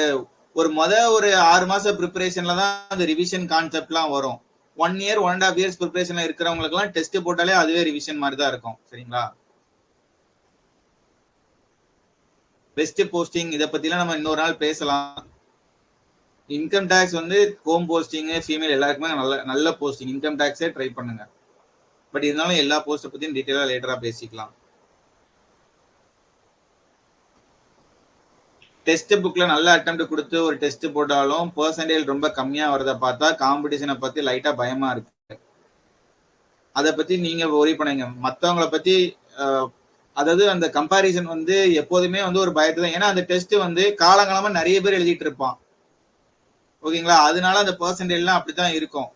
ஒரு 6 மாசம் ப்ரிப்பரேஷன்ல தான் அந்த ரிவிஷன் கான்செப்ட்லாம் வரும். 1 year 1.5 years ப்ரிப்பரேஷன்ல இருக்கிறவங்களுக்கு எல்லாம் டெஸ்ட் போட்டாலே அதுவே ரிவிஷன் மாதிரி தான் இருக்கும். சரிங்களா? பெஸ்ட் போஸ்டிங் இதை பத்திலாம் நம்ம இன்னொரு நாள் பேசலாம். இன்கம் டேக்ஸ் வந்து ஹோம் போஸ்டிங் ஃபீமேல் எல்லாருக்குமே நல்ல போஸ்டிங். இன்கம் டேக்ஸே ட்ரை பண்ணுங்க. பட் இருந்தாலும் எல்லா போஸ்ட்டை பத்தியும் டீட்டெயிலா லேட்டரா பேசிக்கலாம். டெஸ்ட் புக்ல நல்ல அட்டெம்ப்ட் கொடுத்து ஒரு டெஸ்ட் போட்டாலும் பெர்சன்டேஜ் ரொம்ப கம்மியா வரதை பார்த்தா காம்படிஷனை பத்தி லைட்டா பயமா இருக்கு. அதை பத்தி நீங்க ஒரி பண்ணுங்க. மற்றவங்களை பத்தி அதாவது அந்த கம்பாரிசன் வந்து எப்போதுமே வந்து ஒரு பயத்தை தான். ஏன்னா அந்த டெஸ்ட் வந்து காலங்காலமா நிறைய பேர் எழுதிட்டு இருப்பான். ஓகேங்களா? அதனால அந்த பெர்சன்டேஜ்லாம் அப்படித்தான் இருக்கும்.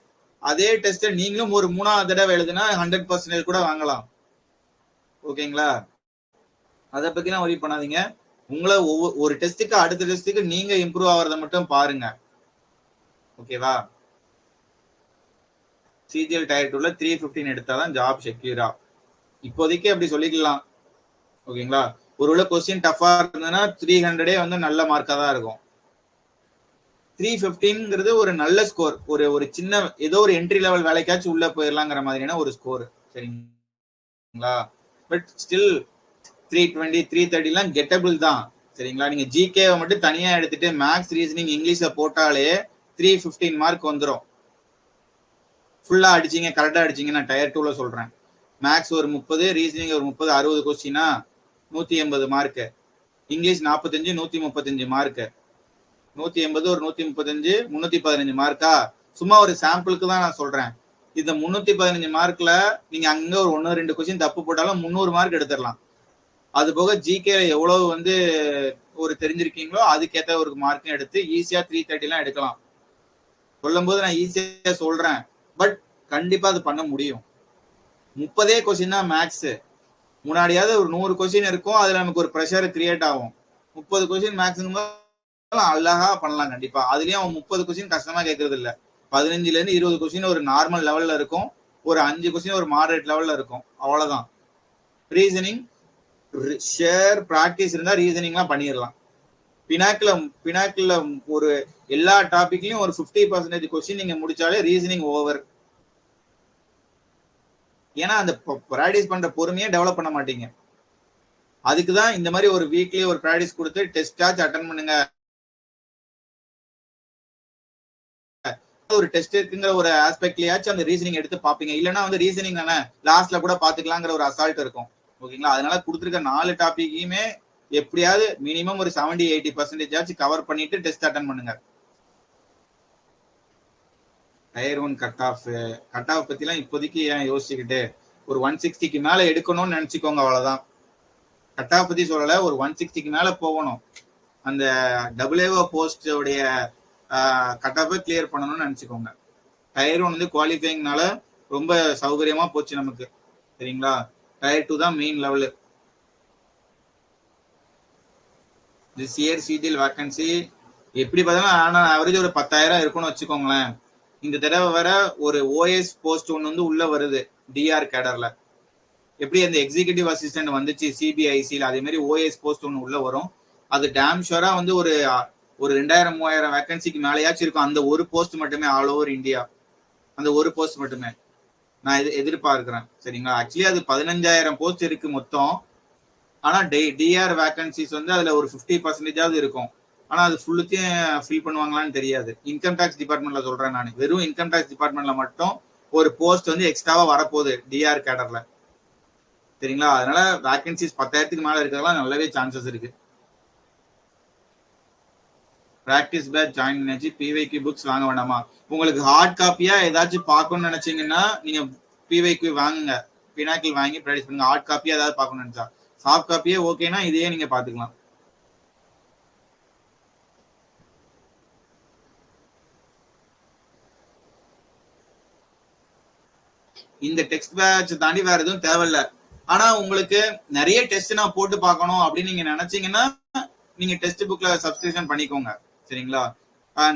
அதே டெஸ்ட் நீங்களும் ஒரு 3ஆவது தடவை எழுதுனா 100% கூட வாங்கலாம். ஓகேங்களா? அதை பத்திலாம் ஒரி பண்ணாதீங்க. உங்களை ஒரு டெஸ்ட்டுக்கு அடுத்த டெஸ்ட்டுக்கு நீங்க இம்ப்ரூவ் ஆகிறத மட்டும் பாருங்க. ஓகேவா? சிஜிஎல் டயர் 2ல 315 எடுத்தாதான் ஜாப் செக்யூரா. இப்போதைக்கு அப்படி சொல்லிக்கலாம். ஓகேங்களா? ஒருவேளை கொஸ்டின் டஃபா இருந்ததுன்னா 300 வந்து நல்ல மார்க்கா தான் இருக்கும். 315ங்கிறது ஒரு நல்ல ஸ்கோர். ஒரு சின்ன ஏதோ ஒரு என்ட்ரி லெவல் வேலைக்காச்சும் உள்ள போயிடலாங்கிற மாதிரியான ஒரு ஸ்கோர். சரிங்களா? பட் ஸ்டில் 320 330 எல்லாம் கெட்டபிள் தான். சரிங்களா? நீங்க ஜிகேவை மட்டும் தனியா எடுத்துட்டு மேக்ஸ் ரீசனிங் இங்கிலீஷை போட்டாலே 315 மார்க் வந்துடும். ஃபுல்லா அடிச்சீங்க, கரெக்டா அடிச்சீங்க. நான் டயர் 2ல சொல்றேன். மேக்ஸ் ஒரு 30, ரீசனிங் ஒரு 30, 60 கொஸ்டினா 180 மார்க்கு. English 45, 135 mark. 180 ஒரு 135 315 மார்க்கா? சும்மா ஒரு சாம்பிளுக்கு தான் நான் சொல்றேன். இந்த 315 மார்க்ல நீங்க அங்க ஒரு 1-2 கொஸ்டின் தப்பு போட்டாலும் 300 மார்க் எடுத்துடலாம். அது போக ஜிகே எவ்வளவு வந்து ஒரு தெரிஞ்சிருக்கீங்களோ அதுக்கேற்ற ஒரு மார்க்கும் எடுத்து ஈஸியா 330 எல்லாம் எடுக்கலாம். சொல்லும் போது நான் ஈஸியா சொல்றேன், பட் கண்டிப்பா அது பண்ண முடியும். 30 கொஸ்டின் தான் மேக்ஸ். முன்னாடியாவது ஒரு 100 கொஸ்டின் இருக்கும், அதுல நமக்கு ஒரு ப்ரெஷர் கிரியேட் ஆகும். 30 கொஸ்டின் மேக்ஸிமம் அழகா பண்ணலாம் கண்டிப்பா. அதுலயும் அவன் 30 கொஸ்டின் கஷ்டமா கேட்கறது இல்ல. 15ல இருந்து 20 கொஸ்டின் ஒரு நார்மல் லெவல்ல இருக்கும், ஒரு 5 கொஸ்டின் ஒரு மாடரேட் லெவல்ல இருக்கும். அவ்வளவுதான். ரீசனிங் ஷேர் பிராக்டிஸ் இருந்தா ரீசனிங்லாம் பண்ணிடலாம். பினாக்கில் ஒரு எல்லா டாபிக்லயும் ஒரு 50% கொஸ்டின் நீங்க முடிச்சாலே ரீசனிங் ஓவர். ஏன்னா அந்த ப்ராக்டிஸ் பண்ற பொறுமையே டெவலப் பண்ண மாட்டீங்க. அதுக்குதான் இந்த மாதிரி ஒரு வீக்லி ஒரு ப்ராக்டிஸ் கொடுத்து டெஸ்டாச்சும் அட்டன் பண்ணுங்க. ஒரு டெஸ்ட் இருக்குங்கிற ஒரு ஆஸ்பெக்ட்லயாச்சும் அந்த ரீசனிங் எடுத்து பாப்பீங்க. இல்லைன்னா வந்து ரீசனிங் தானே லாஸ்ட்ல கூட பாத்துக்கலாங்கிற ஒரு அசால்ட் இருக்கும். ஓகேங்களா? அதனால கொடுத்துருக்க 4 டாபிக்கையுமே எப்படியாவது மினிமம் ஒரு 70-80% ஆச்சு கவர் பண்ணிட்டு டெஸ்ட் அட்டன் பண்ணுங்க. டயர் 1 கட் ஆஃப் பத்திலாம் இப்போதைக்கு ஏன் யோசிச்சுக்கிட்டு, ஒரு 160க்கு மேல எடுக்கணும்னு நினைச்சுக்கோங்க. அவ்வளவுதான். கட் ஆஃப் பத்தி சொல்லல, ஒரு 160க்கு மேல போகணும். அந்த AA போஸ்ட் உடைய கட் ஆஃப் கிளியர் பண்ணணும்னு நினைச்சுக்கோங்க. டயர் 1 வந்து குவாலிஃபைங்னால ரொம்ப சௌகரியமா போச்சு நமக்கு, சரிங்களா. டயர் 2 தான் main level. This year CTL vacancy எப்படி பார்த்தாலும் ஆனா ஆவரேஜ் ஒரு 10,000 இருக்கும்னு வச்சுக்கோங்களேன். இந்த தடவை வர ஒரு ஓஎஸ் போஸ்ட் ஒன்று வந்து உள்ள வருது டிஆர் கேடர்ல. எப்படி அந்த எக்ஸிகியூட்டிவ் அசிஸ்டன்ட் வந்துச்சு சிபிஐசியில், அதே மாதிரி ஓஎஸ் போஸ்ட் ஒன்று உள்ள வரும். அது டேம் ஷோரா வந்து ஒரு 2000-3000 வேகன்சிக்கு மேலேயாச்சும் இருக்கும். அந்த ஒரு போஸ்ட் மட்டுமே ஆல் ஓவர் இந்தியா, அந்த ஒரு போஸ்ட் மட்டுமே நான் எதிர்பார்க்கிறேன், சரிங்களா. ஆக்சுவலி அது 15,000 போஸ்ட் இருக்கு மொத்தம். ஆனா டிஆர் வேகன்சிஸ் வந்து அதுல ஒரு 50% இருக்கும். ஆனா அது ஃபுல்லுத்தையும் ஃபில் பண்ணுவாங்களான்னு தெரியாது. இன்கம் டேக்ஸ் டிபார்ட்மெண்ட்ல சொல்றேன் நான். வெறும் இன்கம் டேக்ஸ் டிபார்ட்மெண்ட்ல மட்டும் ஒரு போஸ்ட் வந்து எக்ஸ்ட்ராவா வரப்போகுது டிஆர் கேடர்ல, சரிங்களா. அதனால வேகன்சிஸ் 10,000க்கு மேல இருக்கிறதுலாம் நல்லாவே சான்சஸ் இருக்கு. பிராக்டிஸ் பேட்ச் ஜாயின் பண்ணி பிவைக்யூ புக்ஸ் வாங்க வேண்டாமா? உங்களுக்கு ஹார்ட் காப்பியா ஏதாச்சும் பார்க்கணும்னு நினைச்சீங்கன்னா நீங்க பிவைக்யூ வாங்குங்க, பினாக்கிள் வாங்கி ப்ராக்டிஸ் பண்ணுங்க. ஹார்ட் காப்பியா ஏதாவது பார்க்கணும்னு நினைச்சா, சாஃப்ட் காப்பியே ஓகேனா இதையே நீங்க பாத்துக்கலாம். இந்த டெக்ஸ்ட் பேட்ச் தாண்டி வேற எதுவும் தேவையில்ல. ஆனா உங்களுக்கு நிறைய டெஸ்ட் நான் போட்டு பார்க்கணும் அப்படின்னு நீங்க நினைச்சீங்கன்னா நீங்க டெஸ்ட் புக்ல சப்ஸ்கிரிப்ஷன் பண்ணிக்கோங்க, சரிங்களா.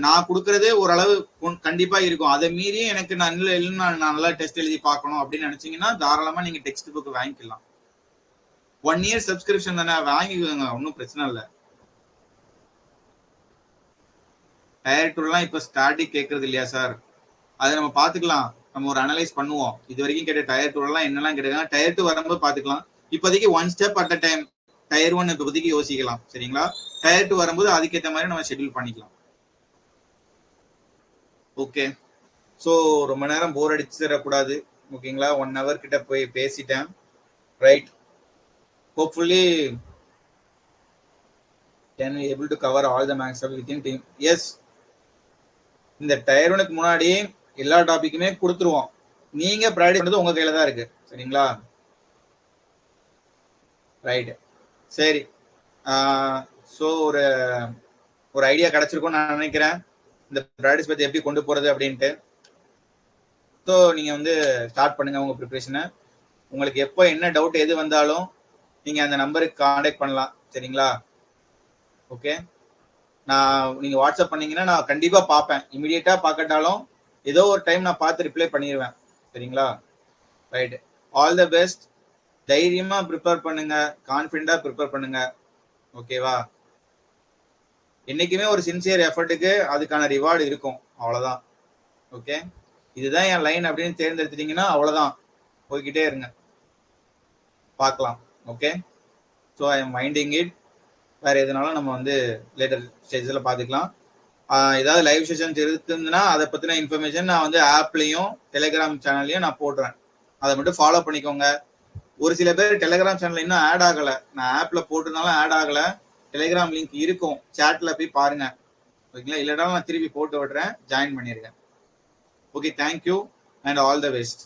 நான் கொடுக்கறது ஓரளவு கண்டிப்பா இருக்கும். அதை மீறி எனக்கு நான் நல்லா டெஸ்ட் எழுதி பார்க்கணும் அப்படின்னு நினைச்சீங்கன்னா தாராளமா நீங்க டெக்ஸ்ட் புக் வாங்கிக்கலாம். 1 இயர் சப்ஸ்கிரிப்ஷன் தானே, வாங்கிக்கோங்க, ஒன்றும் பிரச்சனை இல்லை. டயர் 2 இப்ப ஸ்டாட்டிக் கேட்கறது இல்லையா சார்? அதை நம்ம பாத்துக்கலாம், நம்ம ஒரு அனலைஸ் பண்ணுவோம். இது வரைக்கும் கேட்ட டயர் 2 என்னெல்லாம் கேட்டாங்க, டயர் 2 வரும்போது பாத்துக்கலாம். இப்போதைக்கு 1 step at a time tier 1 இப்போதைக்கு யோசிக்கலாம், சரிங்களா. டயர் 2 வரும்போது அதுக்கேற்ற மாதிரி நம்ம ஷெட்யூல் பண்ணிக்கலாம். ஓகே, ஸோ ரொம்ப நேரம் போர் அடிச்சிடக்கூடாது, ஓகேங்களா. 1 hour கிட்ட போய் பேசிட்டேன், right. Hopefully can we able to cover all the max within team. Yes, இந்த டயர் 1க்கு முன்னாடி எல்லா டாபிக்குமே கொடுத்துருவோம். நீங்க ப்ரையாரிட்டி பண்றது உங்க கையில தான் இருக்கு, சரிங்களா. ரைட், சரி. ஸோ ஒரு ஐடியா கிடைச்சிருக்கும்னு நான் நினைக்கிறேன், இந்த ப்ராக்டிஸ் பத்தி எப்படி கொண்டு போறது அப்படின்ட்டு. ஸோ நீங்க வந்து ஸ்டார்ட் பண்ணுங்க உங்க ப்ரிப்பரேஷனை. உங்களுக்கு எப்போ என்ன டவுட் எது வந்தாலும் நீங்க அந்த நம்பருக்கு கான்டாக்ட் பண்ணலாம், சரிங்களா. ஓகே, நீங்க வாட்ஸ்அப் பண்ணீங்கன்னா நான் கண்டிப்பா பார்ப்பேன். இமிடியேட்டா பார்க்கட்டாலும் ஏதோ ஒரு டைம் நான் பார்த்து ரிப்ளை பண்ணிடுவேன், சரிங்களா. Right, all the best. தைரியமா ப்ரிப்பேர் பண்ணுங்க, கான்ஃபிடண்டா ப்ரிப்பேர் பண்ணுங்க, ஓகேவா. என்னைக்குமே ஒரு சின்சியர் எஃபர்ட்டுக்கு அதுக்கான ரிவார்டு இருக்கும், அவ்வளவுதான். ஓகே, இதுதான் என் லைன் அப்படின்னு தேர்ந்தெடுத்துட்டீங்கன்னா அவ்வளவுதான், போய்கிட்டே இருங்க, பார்க்கலாம். Okay, so I am minding it. வேற எதுனாலும் நம்ம வந்து லேட்டர் ஸ்டேஜ்ல பாத்துக்கலாம். ஏதாவது லைவ் செஷன்ஸ் இருக்குதுன்னா அதை பத்தின இன்ஃபர்மேஷன் நான் வந்து ஆப்லயும் டெலிகிராம் சேனல்லையும் நான் போடுறேன், அதை மட்டும் ஃபாலோ பண்ணிக்கோங்க. ஒரு சில பேர் டெலிகிராம் சேனல் இன்னும் ஆட் ஆகல, நான் ஆப்ல போட்டிருந்தாலும் ஆட் ஆகல. டெலிகிராம் லிங்க் இருக்கும், சாட்ல போய் பாருங்க, ஓகேங்களா. இல்லைனா நான் திருப்பி போட்டு விடுறேன், ஜாயின் பண்ணிருக்கேன். Okay, thank you and all the best.